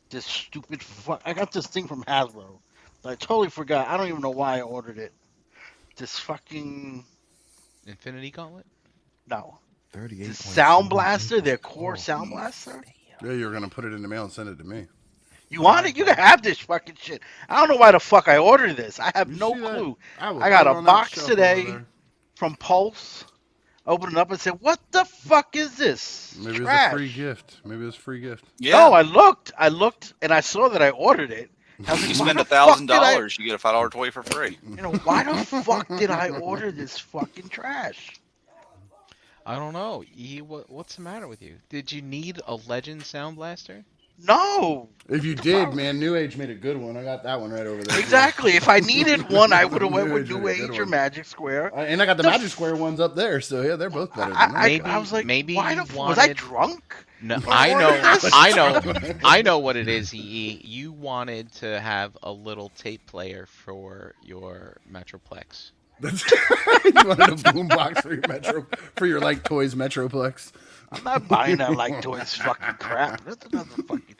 this stupid I got this thing from Hasbro. I totally forgot. I don't even know why I ordered it. This fucking
Infinity Gauntlet?
no.
38.
The Sound Blaster, their core Sound Blaster.
Yeah, you're gonna put it in the mail and send it to me.
You want it? You can have this fucking shit. I don't know why the fuck I ordered this. I have
You
no
see that?
clue.
will
I got
put it
a
on that
box
shelf over
today
there.
from Pulse. Opened it up and said, "What the fuck is this?
Maybe
Trash."
it's a free gift. Maybe it was a free gift.
Yeah.
No, I looked, and I saw that I ordered it. I was like,
You
why
spend
the fuck did I-
$1,000, you get a $5 toy for free.
You know, why the fuck did I order this fucking trash?
I don't know. What's the matter with you? Did you need a Legend Sound Blaster?
No.
If you did, man, New Age made a good one. I got that one right over there.
Exactly. If I needed one, I would have went
New
with
Age
New
made a good
Age or
one.
Magic Square.
And I got the
The
Magic
f-
Square ones up there, so yeah, they're both better than that.
I was like,
maybe
why
you
the was I
wanted-
drunk?
No,
Or
I
ordered
know,
this?
I know what it is. You wanted to have a little tape player for your Metroplex.
You wanted a boombox for your for your like toys Metroplex.
I'm not buying that like toys fucking crap. That's another fucking.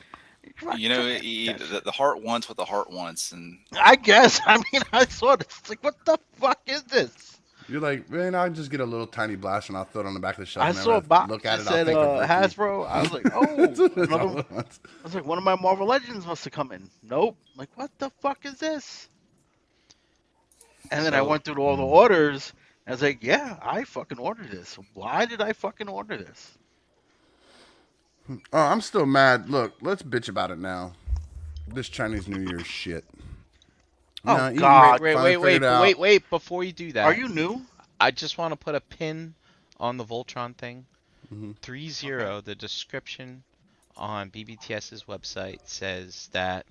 You know, the heart wants what the heart wants, and
I guess. I mean, I saw this. It's like, what the fuck is this?
You're like, man, I'll just get a little tiny blaster and I'll throw it on the back of the shelf.
I
Whenever
saw a box
look at
that
it,
said
I'll think of Ricky.
Hasbro. I was like, oh,
That's
another.
all it wants.
I was like, one of my Marvel Legends must have come in. Nope. I'm like, what the fuck is this? And then I went through all the orders. And I was like, yeah, I fucking ordered this. Why did I fucking order this?
Oh, I'm still mad. Look, let's bitch about it now. This Chinese New Year shit.
Oh,
Nah,
God.
Wait, before you do that.
Are you new?
I just want to put a pin on the Voltron thing.
Mm-hmm.
3.0, the description on BBTS's website says that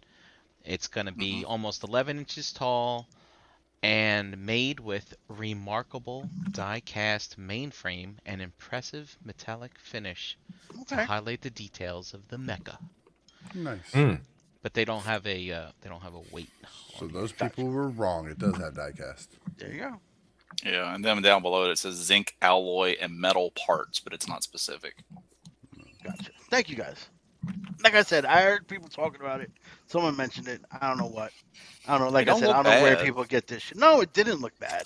it's going to be almost 11 inches tall and made with remarkable die-cast mainframe and impressive metallic finish to highlight the details of the mecha.
Nice.
But they don't have a weight.
So those people were wrong. It does have diecast.
There you go.
yeah, and then down below it says zinc alloy and metal parts, but it's not specific.
Gotcha. Thank you, guys. Like I said, I heard people talking about it. Someone mentioned it. I don't know what. I don't know. Like I said, I don't know where people get this shit. No, it didn't look bad.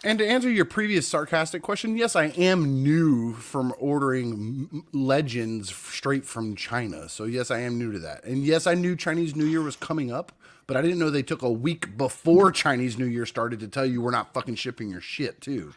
And to answer your previous sarcastic question, yes, I am new from ordering Legends straight from China. So yes, I am new to that. And yes, I knew Chinese New Year was coming up, but I didn't know they took a week before Chinese New Year started to tell you we're not fucking shipping your shit too.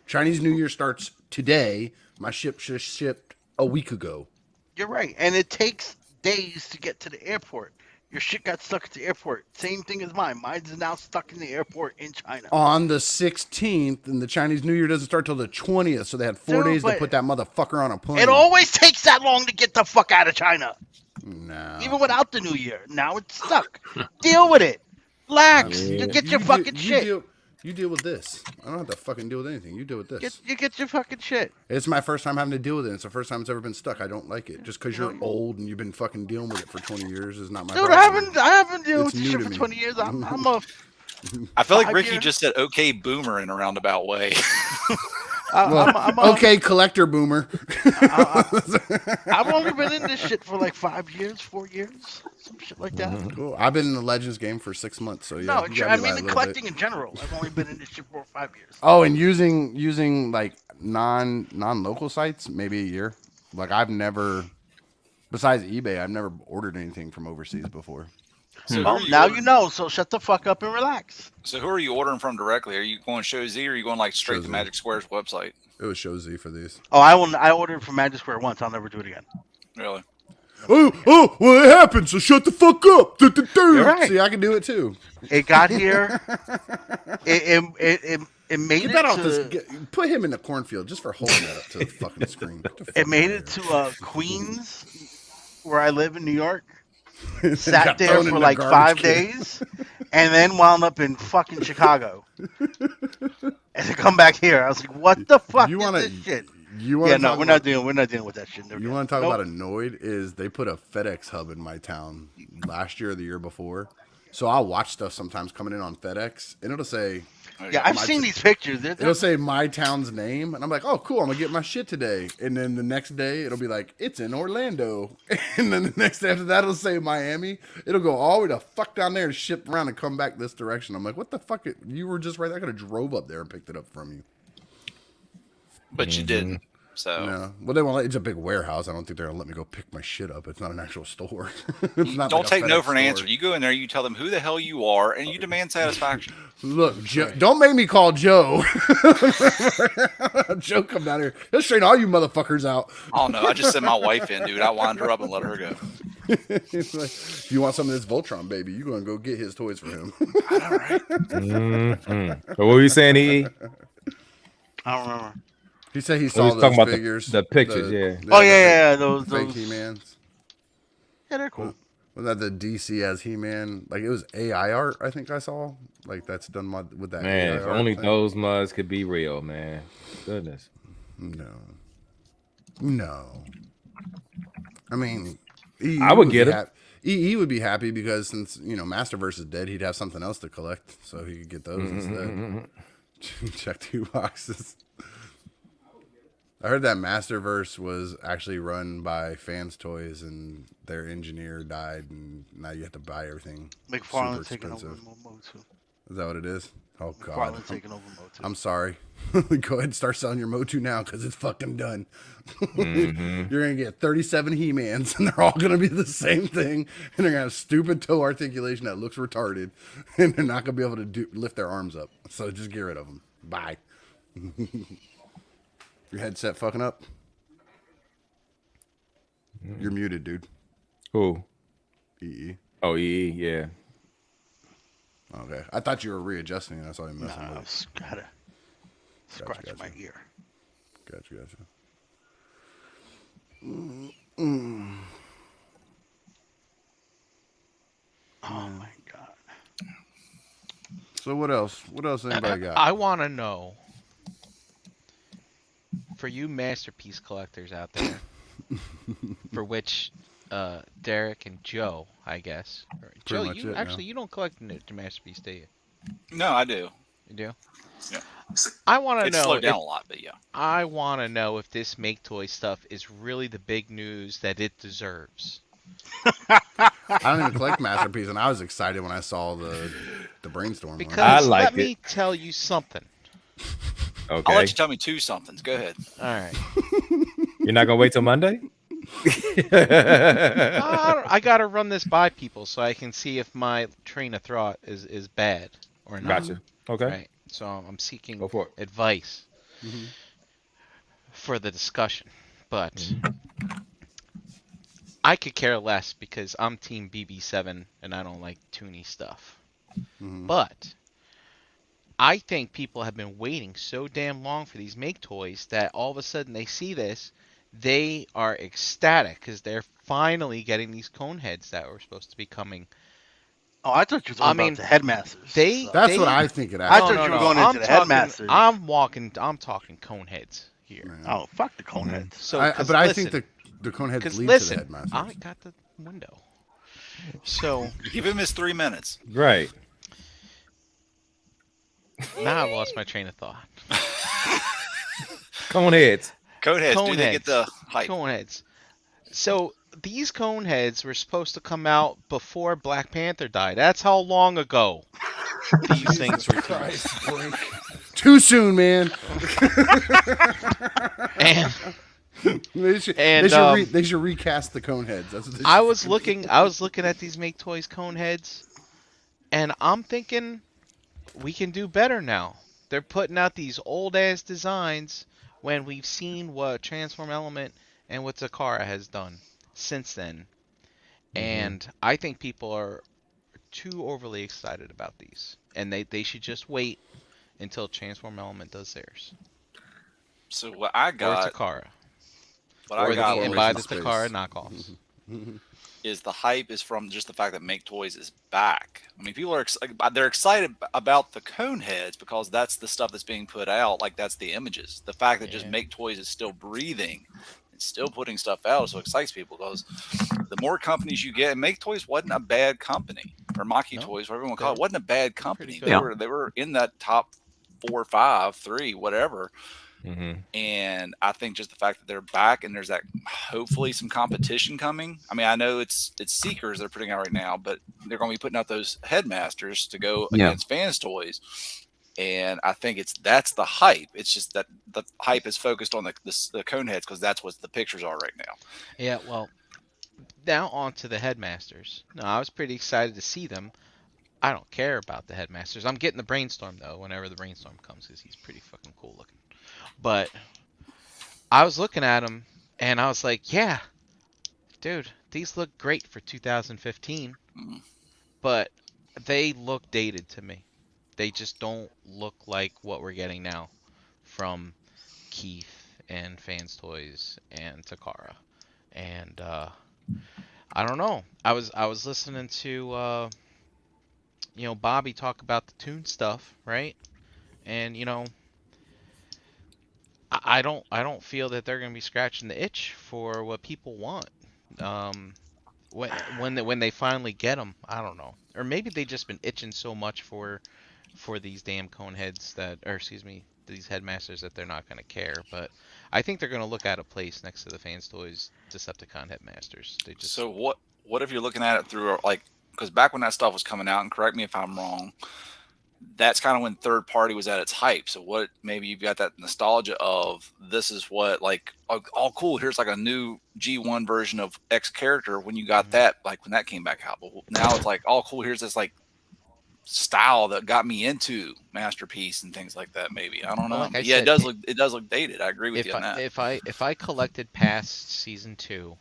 Chinese New Year starts today. My ship just shipped a week ago.
You're right. And it takes days to get to the airport. Your shit got stuck at the airport. Same thing as mine. Mine's now stuck in the airport in China.
On the 16th, and the Chinese New Year doesn't start till the 20th, so they had 4 days to put that motherfucker on a plane.
It always takes that long to get the fuck out of China.
No.
Even without the New Year. Now it's stuck. Deal with it. Relax. You get your fucking shit.
You deal with this. I don't have to fucking deal with anything. You deal with this.
You get your fucking shit.
It's my first time having to deal with it. It's the first time it's ever been stuck. I don't like it. Just because you're old and you've been fucking dealing with it for 20 years is not my
Dude,
problem.
I haven't dealt with
It's
this shit
new
for
to me.
20 years. I'm a...
I feel like
5
Ricky
years.
just said "okay, boomer" in a roundabout way.
I'm
okay, collector boomer.
I've only been in this shit for like 5 years, 4 years, some shit like that.
Cool. I've been in the Legends game for 6 months, so yeah.
No,
you got
I
me by
mean
a
in
little
collecting
bit.
in general. I've only been in this shit for 5 years.
Oh, and using like non-local sites, maybe a year. Like I've never, besides eBay, I've never ordered anything from overseas before.
So
Well, now you know, so shut the fuck up and relax.
So who are you ordering from directly? Are you going Show Z or are you going like straight
Show
to
Z.
Magic Square's website?
It was Show Z for these.
Oh, I ordered from Magic Square once. I'll never do it again.
Really?
Oh, well, it happened, so shut the fuck up.
You're right.
See, I can do it too.
It got here. It made
Get
it
that off
to.
this. Put him in the cornfield just for holding that up to the fucking screen. Get the fuck
It made
out
it
of
to Queens, where I live in New York.
here.
Sat
Got
there
thrown in
for
the
like
garbage
5
can.
days, and then wound up in fucking Chicago. And to come back here, I was like, "What the fuck
You
is
wanna-
this shit?"
You want
Yeah,
to
no,
talk
we're
about,
not dealing with that shit.
you want to talk about annoyed is they put a FedEx hub in my town last year or the year before. So I'll watch stuff sometimes coming in on FedEx, and it'll say,
Yeah, I've seen these pictures.
it'll say my town's name, and I'm like, oh, cool, I'm gonna get my shit today. And then the next day, it'll be like, it's in Orlando. And then the next day after that, it'll say Miami. It'll go all the way to fuck down there and ship around and come back this direction. I'm like, what the fuck? You were just right there. I could have drove up there and picked it up from you.
But you didn't. So
no, well, they won't. It's a big warehouse. I don't think they're gonna let me go pick my shit up. It's not an actual store. It's not.
Don't
like
take no
FedEx
for an
store.
answer. You go in there, you tell them who the hell you are, and you demand satisfaction.
Look, Joe, don't make me call Joe. Joe, come down here. He'll straighten all you motherfuckers out.
Oh no, I just sent my wife in, dude. I wind her up and let her go.
It's like, if you want some of this Voltron, baby, you're gonna go get his toys for him.
All right.
What were you saying, E?
I don't remember.
He said he
We
saw
was
those
talking about
figures,
the pictures, yeah.
Oh yeah, those
fake He-Mans.
Yeah, they're cool.
Was that the DC as He-Man? Like it was AI art, I think I saw. Like that's done with that.
Man,
AI
if
art
only
thing.
those muds could be real, man. Goodness.
No. I mean,
I would get it.
EE would be happy because since Masterverse is dead, he'd have something else to collect, so he could get those instead. Check 2 boxes. I heard that Masterverse was actually run by Fans Toys, and their engineer died, and now you have to buy everything.
McFarlane's taking over Motu.
Is that what it is? Oh God,
McFarlane's taking over Motu.
I'm sorry. Go ahead and start selling your Motu now because it's fucking done. You're gonna get 37 He-Mans, and they're all gonna be the same thing, and they're gonna have stupid toe articulation that looks retarded, and they're not gonna be able to lift their arms up. So just get rid of them. Bye. Your headset fucking up? You're muted, dude.
Who?
EE.
Oh, EE, yeah.
Okay. I thought you were readjusting it. I saw you messing
I
with it.
was gotta scratch my ear.
Gotcha.
Oh my God.
So what else? What else anybody got?
I want to know, for you masterpiece collectors out there, for which Derek and Joe, I guess. Joe,
much
you
it,
actually you don't collect the masterpiece, do you?
No, I do.
You do?
Yeah.
I want to
It's
know.
slowed down a lot, but yeah.
I want to know if this Make Toy stuff is really the big news that it deserves.
I don't even collect Masterpiece, and I was excited when I saw the brainstorm.
Because
liked
let me tell you something.
Okay.
I'll let you tell me 2 somethings. Go ahead.
All right.
You're not gonna wait till Monday?
I gotta run this by people so I can see if my train of thought is bad or not.
Gotcha. Okay.
Right. So I'm seeking
Go for it.
advice for the discussion, but I could care less because I'm Team BB7 and I don't like toony stuff. But I think people have been waiting so damn long for these Make Toys that all of a sudden they see this, they are ecstatic because they're finally getting these cone heads that were supposed to be coming.
Oh, I thought you were talking about the headmasters.
That's what I think it
I
actually.
thought you were going into the headmasters.
I'm talking cone heads here.
Oh, fuck the cone heads.
So,
but I think the cone heads lead to the headmasters.
I got the window. So
Give him his 3 minutes.
Right.
now I lost my train of thought.
Cone heads.
Cone heads,
Cone
do they get the
heads.
hype?
Cone heads. So these cone heads were supposed to come out before Black Panther died. That's how long ago these things were teased.
Too soon, man.
And
they should recast the cone heads. That's what they
I
should
was
do.
looking at these Make Toys cone heads, and I'm thinking we can do better now. They're putting out these old ass designs when we've seen what Transform Element and what Zakara has done since then. And I think people are too overly excited about these. And they should just wait until Transform Element does theirs.
So what I got,
Or Takara.
what
Or
I got
and
was
buy the
Space.
Takara knockoffs.
is the hype is from just the fact that Make Toys is back. I mean, people are they're excited about the cone heads because that's the stuff that's being put out. Like that's the images. The fact that just Make Toys is still breathing and still putting stuff out so excites people because the more companies you get, and Make Toys wasn't a bad company, or Maki Toys, whatever you want to call it, wasn't a bad company. They were in that top 4, 5, 3, whatever. And I think just the fact that they're back and there's that hopefully some competition coming. I mean, I know it's Seekers they're putting out right now, but they're going to be putting out those Headmasters to go against Fans Toys. And I think that's the hype. It's just that the hype is focused on the cone heads because that's what the pictures are right now.
Yeah, well, now on to the Headmasters. No, I was pretty excited to see them. I don't care about the Headmasters. I'm getting the Brainstorm though whenever the Brainstorm comes because he's pretty fucking cool looking. But I was looking at them and I was like, yeah, dude, these look great for 2015, but they look dated to me. They just don't look like what we're getting now from Keith and Fans Toys and Takara. And I don't know. I was listening to Bobby talk about the Toon stuff, right? And I don't feel that they're gonna be scratching the itch for what people want. When they finally get them, I don't know. Or maybe they just been itching so much for these damn cone heads these Headmasters that they're not gonna care. But I think they're gonna look at a place next to the Fans Toys Decepticon Headmasters. They just.
So what if you're looking at it through because back when that stuff was coming out, and correct me if I'm wrong, that's kind of when third party was at its hype. So what, maybe you've got that nostalgia of this is what oh cool, here's like a new G1 version of X character when you got that, like when that came back out. But now it's like, oh cool, here's this like style that got me into Masterpiece and things like that. Maybe I don't know.
Like
it does look dated. I agree with you on that.
If I collected past season 2,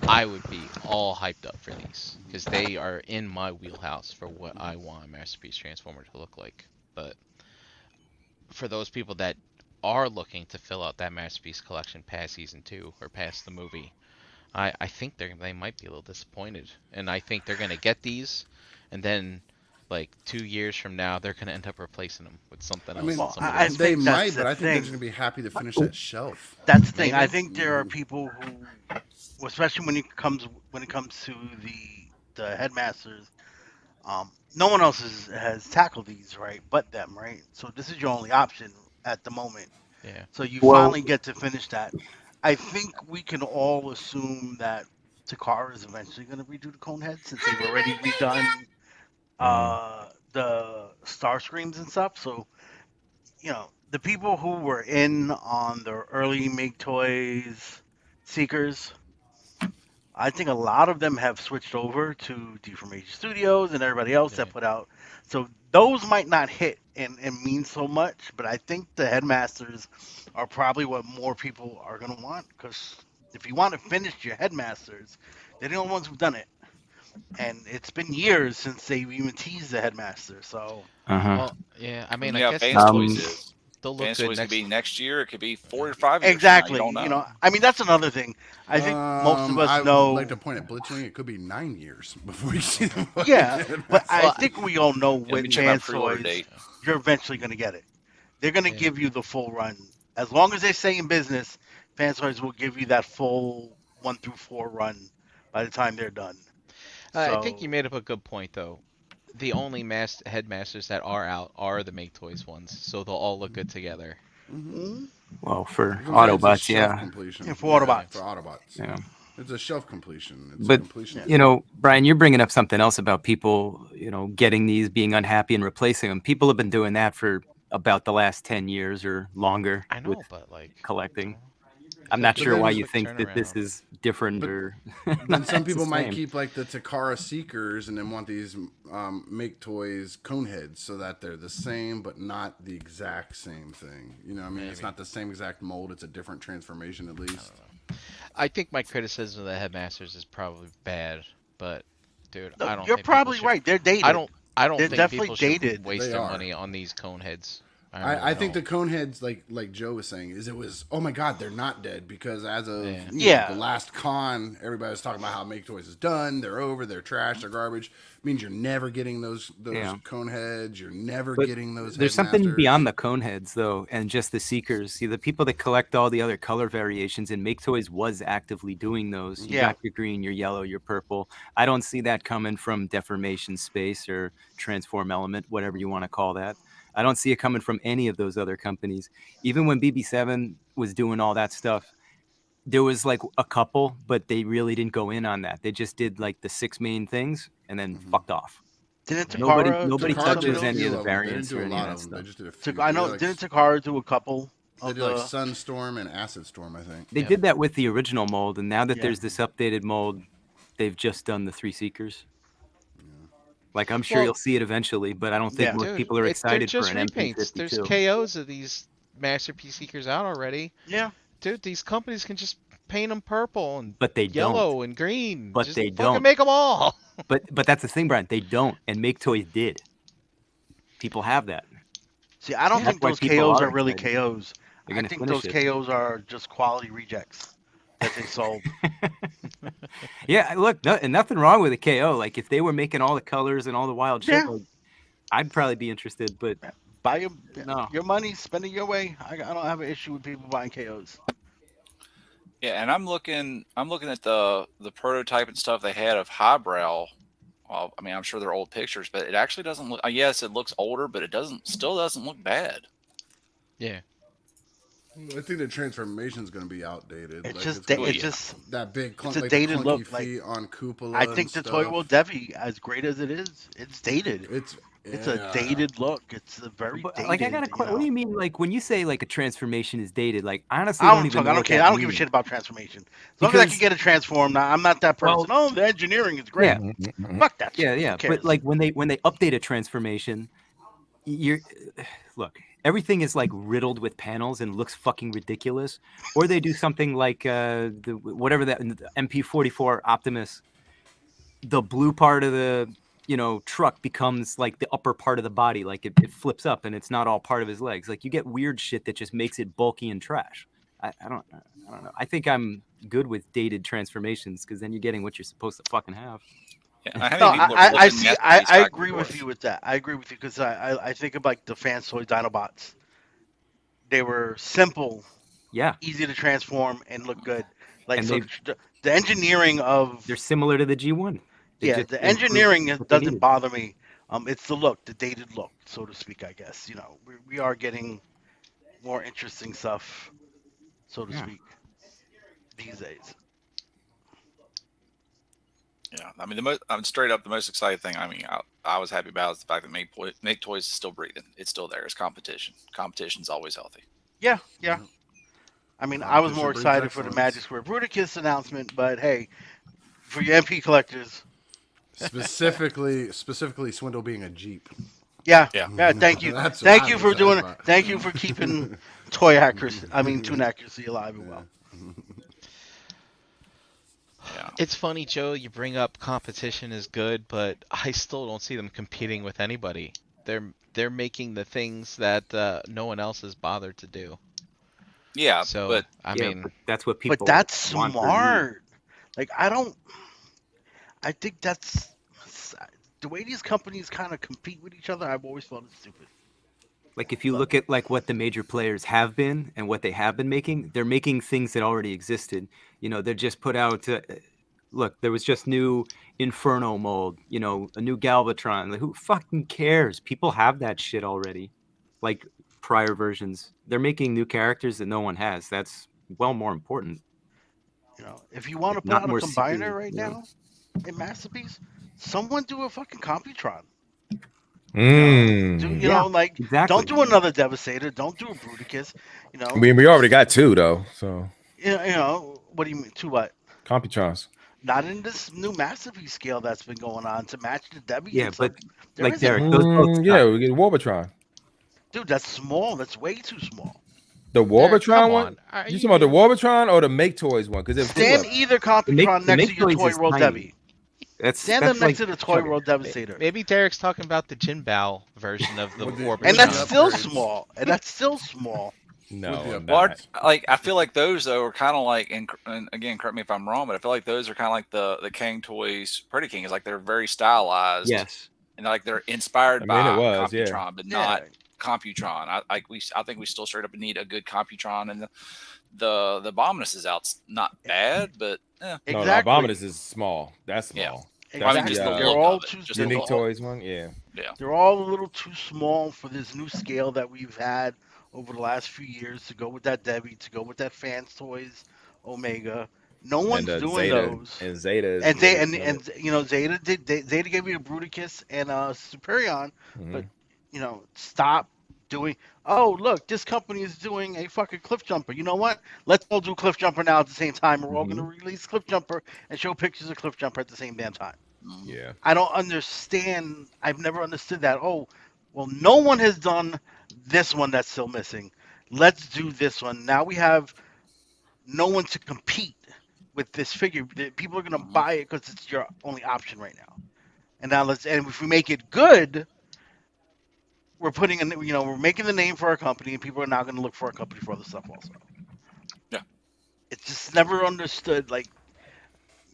I would be all hyped up for these because they are in my wheelhouse for what I want a Masterpiece Transformer to look like. But for those people that are looking to fill out that Masterpiece collection past season 2 or past the movie, I think they might be a little disappointed. And I think they're going to get these, and then like 2 years from now, they're going to end up replacing them with something else.
I think they might, but I think they're going to be happy to finish that shelf.
That's the thing. I think there are people who, especially when it comes to the Headmasters, no one else has tackled these, right? But them, right? So this is your only option at the moment.
Yeah.
So you finally get to finish that. I think we can all assume that Takara is eventually going to redo the cone head since they've already redone the Star Screams and stuff. So, the people who were in on the early Make Toys Seekers, I think a lot of them have switched over to Deformation Studios and everybody else that put out. So those might not hit and mean so much, but I think the Headmasters are probably what more people are going to want, because if you want to finish your Headmasters, they're the only ones who've done it. And it's been years since they even teased the Headmaster, so.
Well, yeah, I mean, I guess
Fans Toys is.
They'll look
Fans
good
Toys
next.
could be next year. It could be 4 or 5 years.
Exactly.
You don't know.
I mean, that's another thing. I think most of us know.
I would like to point at Blitzwing. It could be 9 years before you see them.
Yeah, but I think we all know with Fans
pre-order
Toys,
date.
you're eventually going to get it. They're going to give you the full run. As long as they stay in business, Fans Toys will give you that full 1 through 4 run by the time they're done.
I think you made up a good point, though. The only Headmasters that are out are the Make Toys ones, so they'll all look good together.
Mm-hmm.
Well, for Autobots, yeah.
And for Autobots.
For Autobots.
Yeah.
It's a shelf completion. It's
But,
completion.
Brian, you're bringing up something else about people, getting these, being unhappy and replacing them. People have been doing that for about the last 10 years or longer.
I know,
with
but
collecting. I'm not sure why you think that this is different or.
Then some people might keep like the Takara Seekers and then want these Make Toys cone heads so that they're the same but not the exact same thing. You know what I mean?
Maybe.
It's not the same exact mold. It's a different transformation at least.
I think my criticism of the Headmasters is probably bad, but dude,
No,
I don't.
you're
think
probably
people should-
right. They're dated.
I don't
They're
think
definitely
people should
dated.
waste
They
their
are.
money on these cone heads.
I think the Coneheads, like Joe was saying, it was, oh my god, they're not dead, because as of the last con, everybody was talking about how Make Toys is done, they're over, they're trash, they're garbage. It means you're never getting those Coneheads, you're never getting those.
There's something beyond the Coneheads though, and just the Seekers. See, the people that collect all the other color variations, and Make Toys was actively doing those. You got your green, your yellow, your purple. I don't see that coming from Deformation Space or Transform Element, whatever you want to call that. I don't see it coming from any of those other companies. Even when BB7 was doing all that stuff, there was like a couple, but they really didn't go in on that. They just did like the 6 main things and then fucked off.
Didn't
nobody touches any of the variants or any of that stuff.
They just did a few.
I know. Didn't Takara do a couple?
They did like Sunstorm and Acid Storm, I think.
They did that with the original mold, and now that there's this updated mold, they've just done the 3 Seekers. Like, I'm sure you'll see it eventually, but I don't think most people are excited for an MP52.
There's KOs of these Masterpiece Seekers out already.
Yeah.
Dude, these companies can just paint them purple and
yellow
and green.
But
just
they
fucking
don't.
Make them all.
But that's the thing, Brian. They don't, and Make Toys did. People have that.
See, I don't think those KOs are really KOs. I think those KOs are just quality rejects that they sold.
Yeah, look, nothing wrong with a KO. Like, if they were making all the colors and all the wild shit, like, I'd probably be interested. But
buy your money, spend it your way. I don't have an issue with people buying KOs.
Yeah, and I'm looking at the prototype and stuff they had of Highbrow. Well, I mean, I'm sure they're old pictures, but it actually doesn't look. Yes, it looks older, but it still doesn't look bad.
Yeah.
I think the transformation is going to be outdated.
It's
like,
just
that big
it's a dated look.
Feet on cupola.
I think the Toy World Devi, as great as it is, it's dated. It's a dated look. It's a very dated.
Like, I got a question. What do you mean? Like, when you say like a transformation is dated? Like, honestly,
I don't care. I don't give a shit about transformation. As long as I can get a transform. Now, I'm not that person. The engineering is great. Yeah. Fuck that shit.
Yeah. But like when they update a transformation, look. Everything is like riddled with panels and looks fucking ridiculous. Or they do something like whatever that MP44 Optimus. The blue part of the truck becomes like the upper part of the body, like it flips up and it's not all part of his legs. Like, you get weird shit that just makes it bulky and trash. I don't know. I think I'm good with dated transformations, because then you're getting what you're supposed to fucking have.
I agree with you with that. I agree with you, because I think of like the Fansoy Dinobots. They were simple, easy to transform and look good. Like, so the engineering of
they're similar to the G1.
The engineering doesn't bother me. It's the look, the dated look, so to speak. I guess we are getting more interesting stuff, so to speak, these days.
Yeah, I mean, straight up the most exciting thing. I mean, I was happy about is the fact that Make Toys is still breathing. It's still there. It's competition. Competition's always healthy.
Yeah. I mean, I was more excited for the Magic Square Bruticus announcement, but hey, for your MP collectors,
specifically Swindle being a Jeep.
Yeah. Thank you. Thank you for doing it. Thank you for keeping toon accuracy alive and well.
Yeah.
It's funny, Joe, you bring up competition is good, but I still don't see them competing with anybody. They're making the things that no one else has bothered to do.
Yeah,
so
but
I mean,
that's what people.
But that's smart. Like, I think that's the way these companies kind of compete with each other. I've always thought it's stupid.
Like, if you look at like what the major players have been and what they have been making, they're making things that already existed. They just put out. Look, there was just new Inferno mold. A new Galvatron. Like, who fucking cares? People have that shit already. Like, prior versions. They're making new characters that no one has. That's more important.
If you want to put out a combiner right now in Masterpiece, someone do a fucking Computron.
Exactly.
Don't do another Devastator. Don't do a Bruticus.
I mean, we already got 2 though. So.
What do you mean? 2 what?
Computrons.
Not in this new Masterpiece scale that's been going on to match the Debbie.
Yeah, but like
Derek,
we get Warbotron.
Dude, that's small. That's way too small.
The Warbotron one? You talking about the Warbotron or the Make Toys one? Because
stand either Computron next to your Toy World Debbie. Stand them next to the Toy
okay,
World Devastator.
Maybe Derek's talking about the Jinbao version of the Orbit.
And that's
the
still
upgrades.
small. And that's still small.
No,
the
I'm
Well,
not.
I feel like those though are kind of like, and again, correct me if I'm wrong, but I feel like those are kind of like the King toys. Pretty King is like they're very stylized.
Yes.
And like they're inspired
I mean,
by
it was,
Computron, but
Yeah.
not Computron. I think we still straight up need a good Computron, and the Abominus is out. Not bad, but
No,
Exactly.
the Abominus is small. That's
Yeah.
small.
I mean,
That's
just
the,
the
They're
look
all
of it.
too
Just
they're
Unique
all-
Toys one. Yeah.
They're all a little too small for this new scale that we've had over the last few years to go with that Debbie, to go with that Fans Toys Omega. No one's
And
doing
Zeta,
those.
and Zeta is
And
really
they,
good.
and you know Zeta Zeta gave me a Bruticus and a Superion, but you know stop doing. Oh look, this company is doing a fucking Cliff Jumper. You know what? Let's all do Cliff Jumper now at the same time. We're all going to release Cliff Jumper and show pictures of Cliff Jumper at the same damn time.
Yeah.
I don't understand. I've never understood that. Oh, well, no one has done this one that's still missing. Let's do this one. Now we have no one to compete with this figure. People are going to buy it because it's your only option right now. And now and if we make it good, we're putting we're making the name for our company, and people are now going to look for our company for other stuff also.
Yeah.
It's just never understood. Like,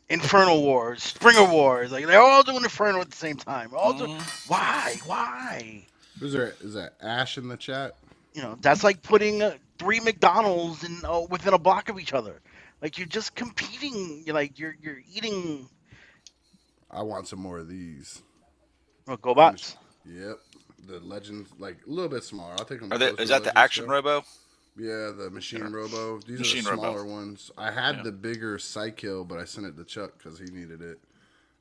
Infernal Wars, Springer Wars, like they're all doing Inferno at the same time. All doing, why?
Is that Ash in the chat?
You know, that's like putting 3 McDonald's in within a block of each other. Like you're just competing. You're eating.
I want some more of these.
GoBots.
Yep, the Legends, like a little bit smaller. I'll take them.
Is that the Action Robo?
Yeah, the Machine Robo. These
Machine
are the
Robo.
smaller ones. I had the bigger Psykill, but I sent it to Chuck because he needed it.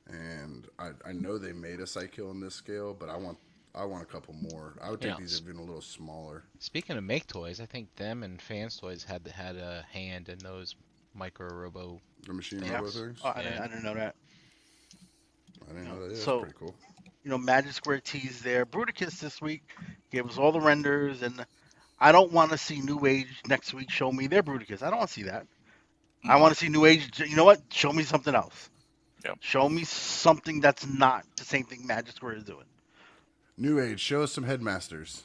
And I know they made a Psykill in this scale, but I want a couple more. I would take these even a little smaller.
Speaking of Make Toys, I think them and Fans Toys had a hand in those Micro Robo.
The Machine Robo things?
Oh, I didn't know that.
I didn't know that. Yeah,
So,
that's pretty cool.
You know, Magic Square teased there. Bruticus this week gave us all the renders, and I don't want to see New Age next week show me their Bruticus. I don't want to see that. I want to see New Age. You know what? Show me something else.
Yep.
Show me something that's not the same thing Magic Square is doing.
New Age, show us some Headmasters.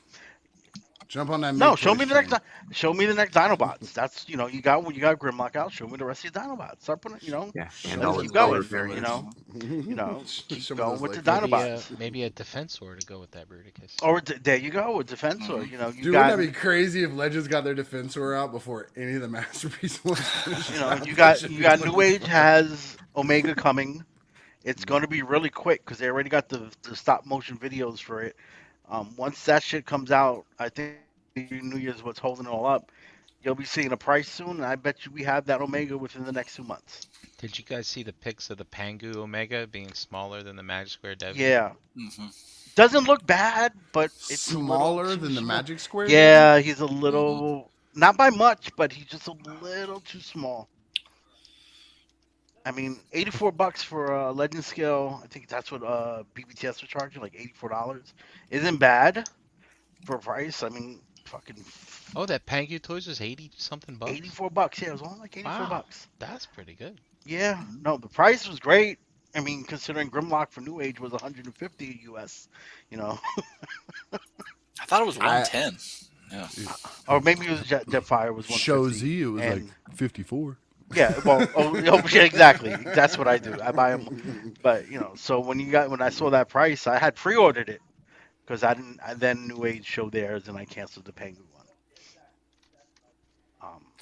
Jump on that.
No, show me the next. Show me the next Dinobots. That's you got Grimlock out. Show me the rest of your Dinobots. Start putting
and
let's
all
keep
its
going.
color variants.
Keep going with the Dinobots.
Maybe a Defensor to go with that Bruticus.
Or there you go, a Defensor. You know,
Dude, wouldn't that be crazy if Legends got their Defensor out before any of the Masterpiece ones finished?
You know, you got New Age has Omega coming. It's going to be really quick because they already got the stop motion videos for it. Once that shit comes out, I think New Year's what's holding it all up. You'll be seeing a price soon, and I bet you we have that Omega within the next 2 months.
Did you guys see the pics of the Pangu Omega being smaller than the Magic Square Dev?
Yeah. Doesn't look bad, but it's
smaller than the Magic Square?
Yeah, he's a little, not by much, but he's just a little too small. I mean, $84 for a Legend scale. I think that's what BBTS was charging, like $84. Isn't bad for a price. I mean, fucking.
Oh, that Pangu Toys was 80 something bucks.
$84. Yeah, it was only like $84.
That's pretty good.
Yeah, no, the price was great. I mean, considering Grimlock for New Age was 150 US, you know.
I thought it was 110. Yeah.
Or maybe it was Jetfire was 150.
Show Z, it was like 54.
Yeah, well, yeah, exactly. That's what I do. I buy them, but you know. So when I saw that price, I had pre-ordered it because I didn't. Then New Age showed theirs, and I canceled the Pengu one.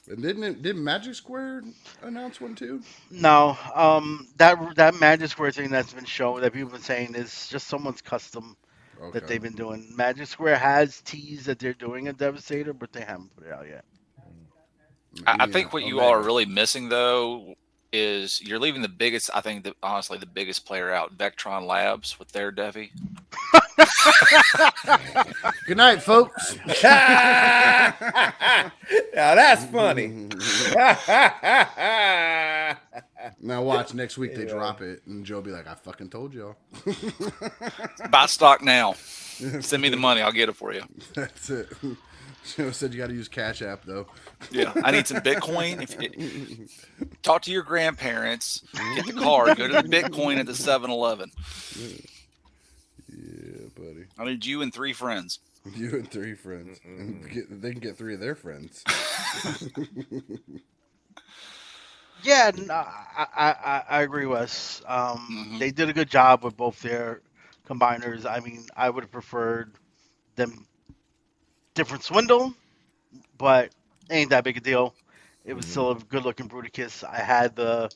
And didn't Magic Square announce one too?
No, that Magic Square thing that's been shown that people have been saying is just someone's custom that they've been doing. Magic Square has teased that they're doing a Devastator, but they haven't put it out yet.
I think what you all are really missing, though, is you're leaving the biggest, I think, honestly, the biggest player out, Vectron Labs, with their Devi.
Good night, folks.
Now that's funny.
Now watch, next week they drop it, and Joe will be like, I fucking told y'all.
Buy stock now. Send me the money. I'll get it for you.
That's it. Joe said you got to use Cash App though.
Yeah, I need some Bitcoin. Talk to your grandparents, get the card, go to the Bitcoin at the 7-Eleven.
Yeah, buddy.
I need you and 3 friends.
You and 3 friends. And they can get 3 of their friends.
Yeah, I agree, Wes. They did a good job with both their combiners. I mean, I would have preferred them different swindle, but ain't that big a deal. It was still a good-looking Bruticus. I had the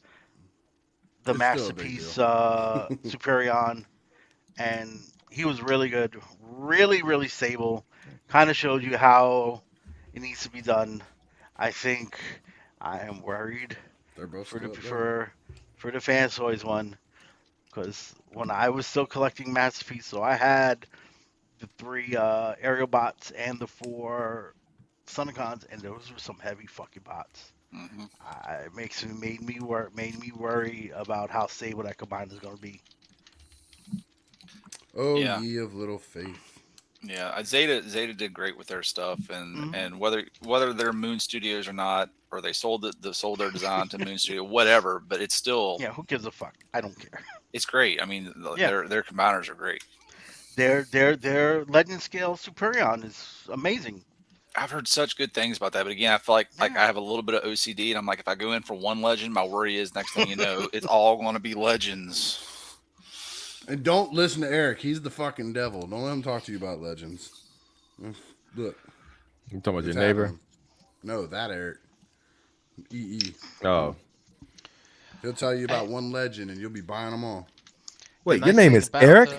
It's
masterpiece
still a big
Superion, and he was really good, really stable. Kind of showed you how it needs to be done. I think I am worried
They're both
for the
still up there.
for the Fansoys one, because when I was still collecting masterpiece, so I had the 3 aerial bots and the 4 Sunicons, and those were some heavy fucking bots. It made me worry about how stable that combine is going to be.
Oh,
Yeah.
ye of little faith.
Yeah, Zeta did great with their stuff, and whether they're Moon Studios or not, or they sold their design to Moon Studio, whatever, but it's still
Yeah, who gives a fuck? I don't care.
It's great. I mean, their combiners are great.
Their Legend Scale Superion is amazing.
I've heard such good things about that, but again, I feel like I have a little bit of OCD, and I'm like, if I go in for one legend, my worry is next thing you know, it's all going to be legends.
And don't listen to Eric. He's the fucking devil. Don't let him talk to you about legends. Look.
You talking about your neighbor?
Happening. No, that Eric. EE.
Oh.
He'll tell you about one legend, and you'll be buying them all.
Wait, your name is Eric?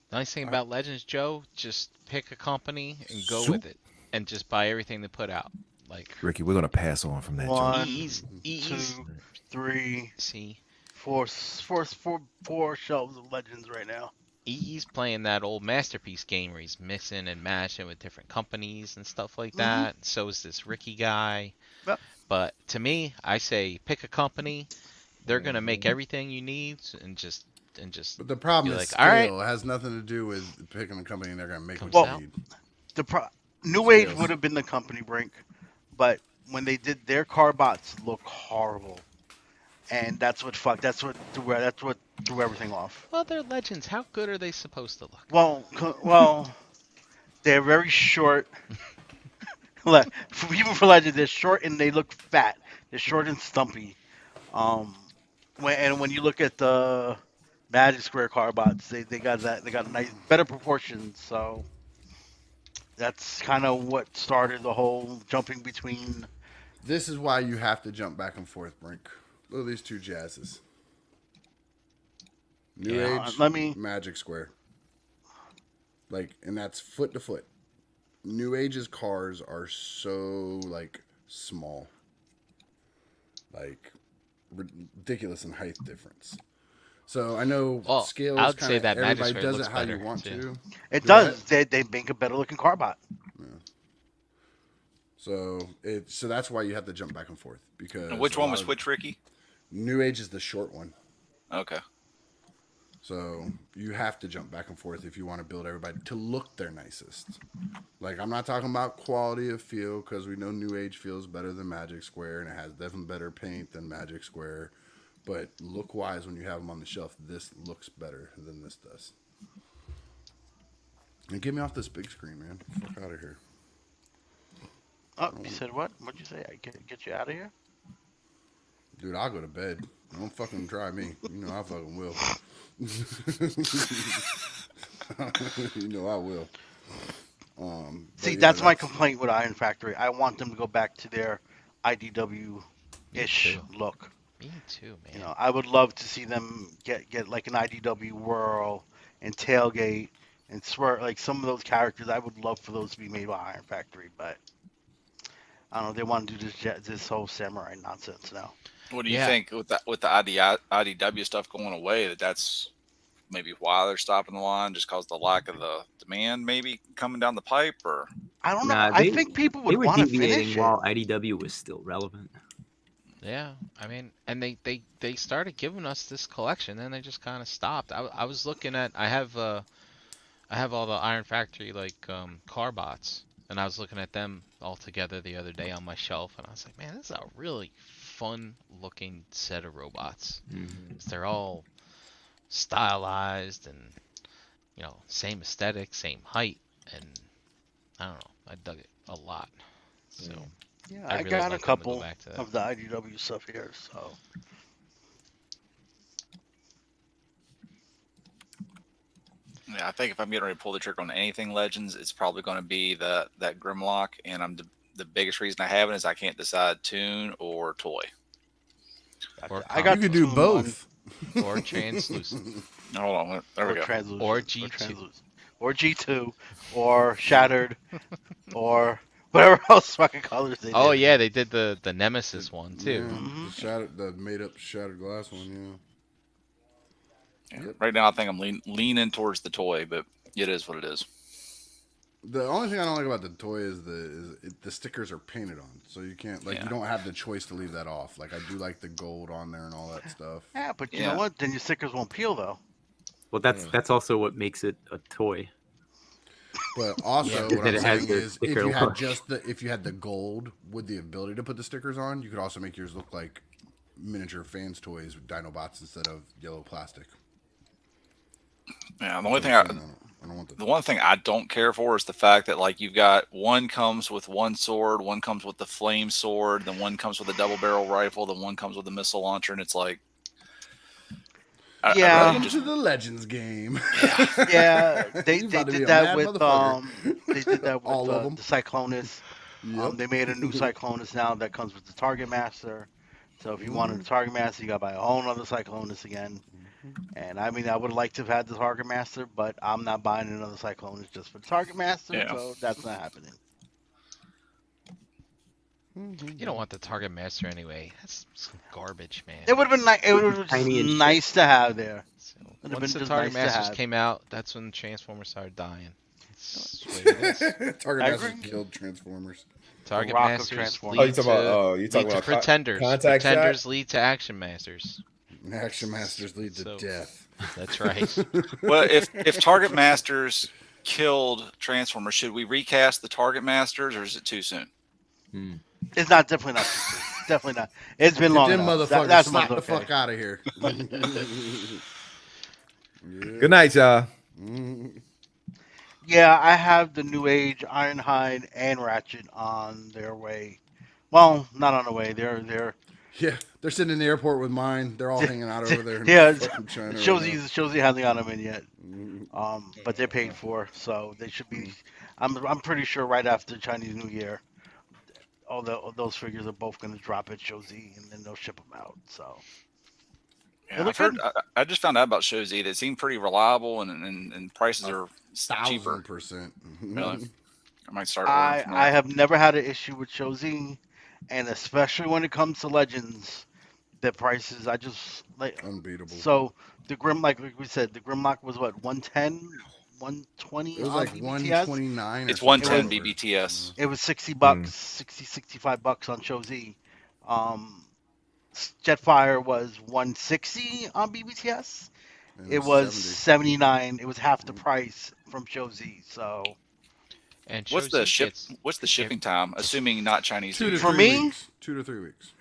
The nice thing about Legends, Joe, just pick a company and go with it, and just buy everything they put out. Like
Ricky, we're gonna pass on from that.
1,
EE's,
2, 3,
see,
4 shelves of Legends right now.
EE's playing that old Masterpiece game where he's mixing and matching with different companies and stuff like that. So is this Ricky guy.
Yep.
But to me, I say pick a company. They're gonna make everything you need and just.
But the problem is
like,
scale.
all right.
It has nothing to do with picking a company and they're gonna make what
Well,
you need.
New Age would have been the company, Brink, but when they did their car bots look horrible, and that's what threw everything off.
Well, they're Legends. How good are they supposed to look?
Well, they're very short. Even for Legends, they're short and they look fat. They're short and stumpy. When you look at the Magic Square car bots, they got nice, better proportions. So that's kind of what started the whole jumping between.
This is why you have to jump back and forth, Brink. Look at these 2 jazzes. New Age, Magic Square. And that's foot to foot. New Age's cars are so, small. Ridiculous in height difference. So I know scales.
I would say that
everybody
Magic
does
looks
it how
better,
you want
too.
to.
It does. They make a better looking car bot.
Yeah. So that's why you have to jump back and forth because.
And which one was which, Ricky?
New Age is the short one.
Okay.
So you have to jump back and forth if you want to build everybody to look their nicest. I'm not talking about quality of feel because we know New Age feels better than Magic Square and it has definitely better paint than Magic Square. But look-wise, when you have them on the shelf, this looks better than this does. And get me off this big screen, man. Fuck out of here.
Oh, you said what? What'd you say? I get you out of here?
Dude, I'll go to bed. Don't fucking try me. You know I fucking will. You know I will.
See, that's my complaint with Iron Factory. I want them to go back to their IDW-ish look.
Me too, man.
You know, I would love to see them get like an IDW Whirl and Tailgate and Swerve, like some of those characters. I would love for those to be made by Iron Factory, but I don't know. They want to do this whole samurai nonsense now.
What do you think with the IDW stuff going away? That's maybe why they're stopping the line, just because the lack of the demand, maybe coming down the pipe, or
I don't know. I think people would want to finish it
while IDW was still relevant.
Yeah, I mean, and they started giving us this collection, and they just kind of stopped. I was looking at, I have I have all the Iron Factory like car bots, and I was looking at them all together the other day on my shelf, and I was like, man, this is a really fun looking set of robots.
Mhm.
'Cause they're all stylized and same aesthetic, same height, and I don't know, I dug it a lot. So
Yeah,
I
I
really
got a
like them to go
couple
back to that.
of the IDW stuff here, so.
Yeah, I think if I'm getting ready to pull the trigger on anything Legends, it's probably going to be that Grimlock, and the biggest reason I haven't is I can't decide tune or toy.
Or
I got
You could
the
do
Toon
both.
or translucent.
Hold on, there we
or
go.
translucent,
Or G2.
translucent, or G2, or shattered, or whatever else fucking colors they
Oh
did.
yeah, they did the Nemesis one too.
Yeah, the made up shattered glass one.
Yeah.
Yep.
Right now, I think I'm leaning towards the toy, but it is what it is.
The only thing I don't like about the toy is the stickers are painted on, so you can't you don't have the choice to leave that off. Like I do like the gold on there and all that stuff.
Yeah, but you know what? Then your stickers won't peel though.
Well, that's also what makes it a toy.
But also, what
That
I'm
it has
saying
the
is, if
sticker
you had
look.
if you had the gold with the ability to put the stickers on, you could also make yours look like miniature fans toys with Dinobots instead of yellow plastic.
Yeah, the only thing
I don't want
the one thing I don't care for is the fact that like you've got one comes with one sword, one comes with the flame sword, then one comes with a double barrel rifle, then one comes with a missile launcher, and it's like,
Welcome to the Legends game.
Yeah, they
You about to
did
be a
that
mad
with
motherfucker.
they did that with
All of 'em.
the Cyclonus.
Yep.
They made a new Cyclonus now that comes with the Target Master. So if you wanted a Target Master, you got to buy a whole other Cyclonus again. And I mean, I would like to have had the Target Master, but I'm not buying another Cyclonus just for the Target Master, so that's not happening.
You don't want the Target Master anyway. That's some garbage, man.
It would have been nice. It would have just nice to have there.
Once the Target Masters came out, that's when Transformers started dying. That's the way it is.
Target Masters killed Transformers.
Target
Rock of
Masters
Transformers.
lead to Pretenders.
Contact
Pretenders
Shot?
lead to Action Masters.
Action Masters lead to death.
That's right.
Well, if Target Masters killed Transformers, should we recast the Target Masters, or is it too soon?
It's not definitely not too soon. Definitely not. It's been long
Them
enough.
motherfuckers slap the fuck out of here.
Good night, y'all.
Yeah, I have the New Age, Ironhide, and Ratchet on their way. Well, not on the way. They're
they're sitting in the airport with mine. They're all hanging out over there.
Yeah,
fucking China.
Shozy hasn't got them in yet. But they're paid for, so they should be. I'm pretty sure right after Chinese New Year, all those figures are both going to drop at Shozy, and then they'll ship them out. So.
Yeah, I've heard. I just found out about Shozy. They seem pretty reliable, and prices are cheaper.
1,000%.
Really? I might start.
I have never had an issue with Shozy, and especially when it comes to Legends, the prices I just like
unbeatable.
So the like we said, the Grimlock was what 110, 120.
It was like
BBTS?
129.
It's 110 BBTS.
It was $60, 65 bucks on Shozy. Jetfire was 160 on BBTS. It was 79. It was half the price from Shozy. So,
and
what's the shipping time? Assuming not Chinese.
2 to 3 weeks. 2 to 3 weeks.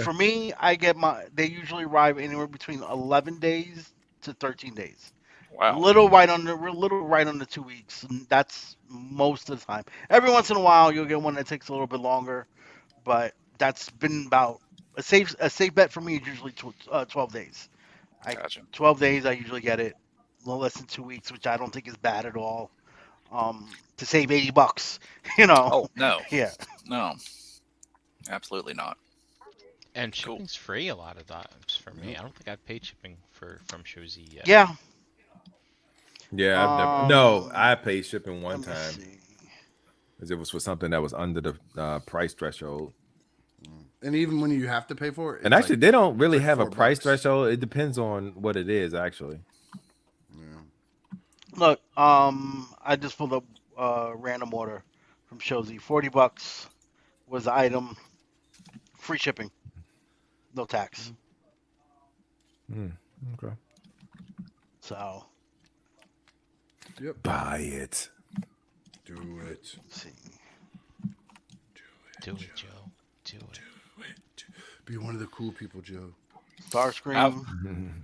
For me, I get they usually arrive anywhere between 11 days to 13 days.
Wow.
Little right under 2 weeks. And that's most of the time. Every once in a while, you'll get one that takes a little bit longer, but that's been about a safe bet for me is usually 12 days.
Gotcha.
12 days, I usually get it. A little less than 2 weeks, which I don't think is bad at all. To save $80, you know.
Oh no.
Yeah.
No. Absolutely not.
And shipping's free a lot of times for me. I don't think I've paid shipping from Shozy yet.
Yeah.
Yeah, I've never. No, I paid shipping one time, because it was for something that was under the price threshold.
And even when you have to pay for it,
and actually, they don't really
like
have a
$4.
price threshold. It depends on what it is, actually.
Yeah.
Look, I just pulled up random order from Shozy. $40 was the item, free shipping, no tax.
Okay.
So.
Yep.
Buy it.
Do it.
Let's see.
Do it, Joe. Do it.
Be one of the cool people, Joe.
Starscream.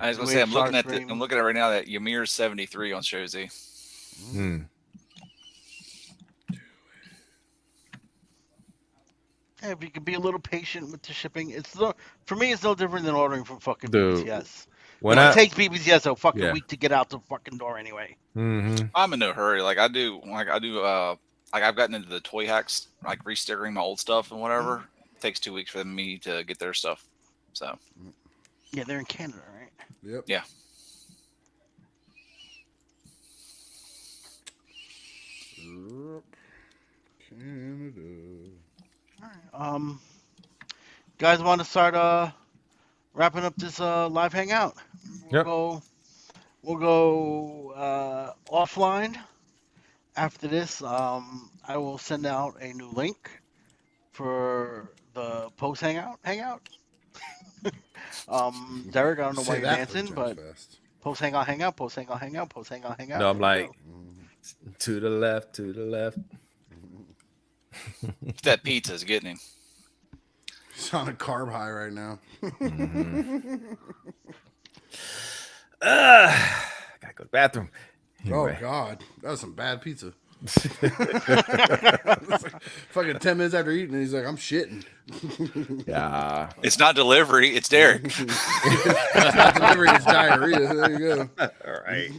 I was gonna say I'm looking at it right now that Ymir's 73 on Shozy.
Yeah, if you could be a little patient with the shipping, for me it's no different than ordering from fucking
Dude,
BBCS.
when
it takes BBCS a fucking
Yeah.
week to get out the fucking door anyway.
I'm in no hurry. Like I've gotten into the toy hacks, like restickering my old stuff and whatever. It takes 2 weeks for me to get their stuff. So
Yeah, they're in Canada, right?
Yep.
yeah.
Canada.
All right. Guys want to start wrapping up this live hangout? We'll go offline after this. I will send out a new link for the post hangout. Derek, I don't know why you're dancing, but post hangout.
No, I'm like to the left.
That pizza's getting him.
He's on a carb high right now.
Gotta go to the bathroom.
Anyway. Oh God, that was some bad pizza. Fucking 10 minutes after eating, he's like, "I'm shitting."
Yeah,
it's not delivery. It's Derek.
It's not delivery. It's diarrhea. There you go.
All right.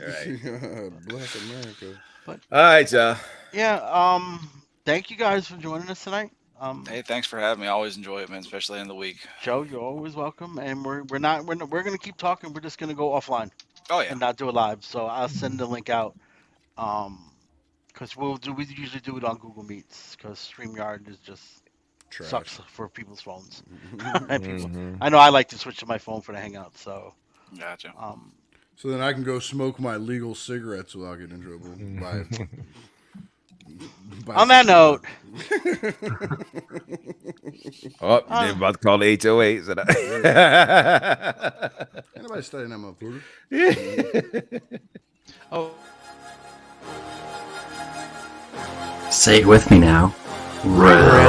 Bless America.
All right, y'all.
Yeah. Thank you guys for joining us tonight.
Hey, thanks for having me. I always enjoy it, man, especially in the week.
Joe, you're always welcome, and we're gonna keep talking. We're just gonna go offline.
Oh yeah.
And not do it live. So I'll send the link out. Because we usually do it on Google Meets because StreamYard is just
trash.
Sucks for people's phones. And I know I like to switch to my phone for the hangout. So.
Gotcha.
So then I can go smoke my legal cigarettes without getting in trouble.
On that note.
Oh, they're about to call the HOA. So
Ain't nobody studying that motherfucker.
Oh.
Say it with me now. Red.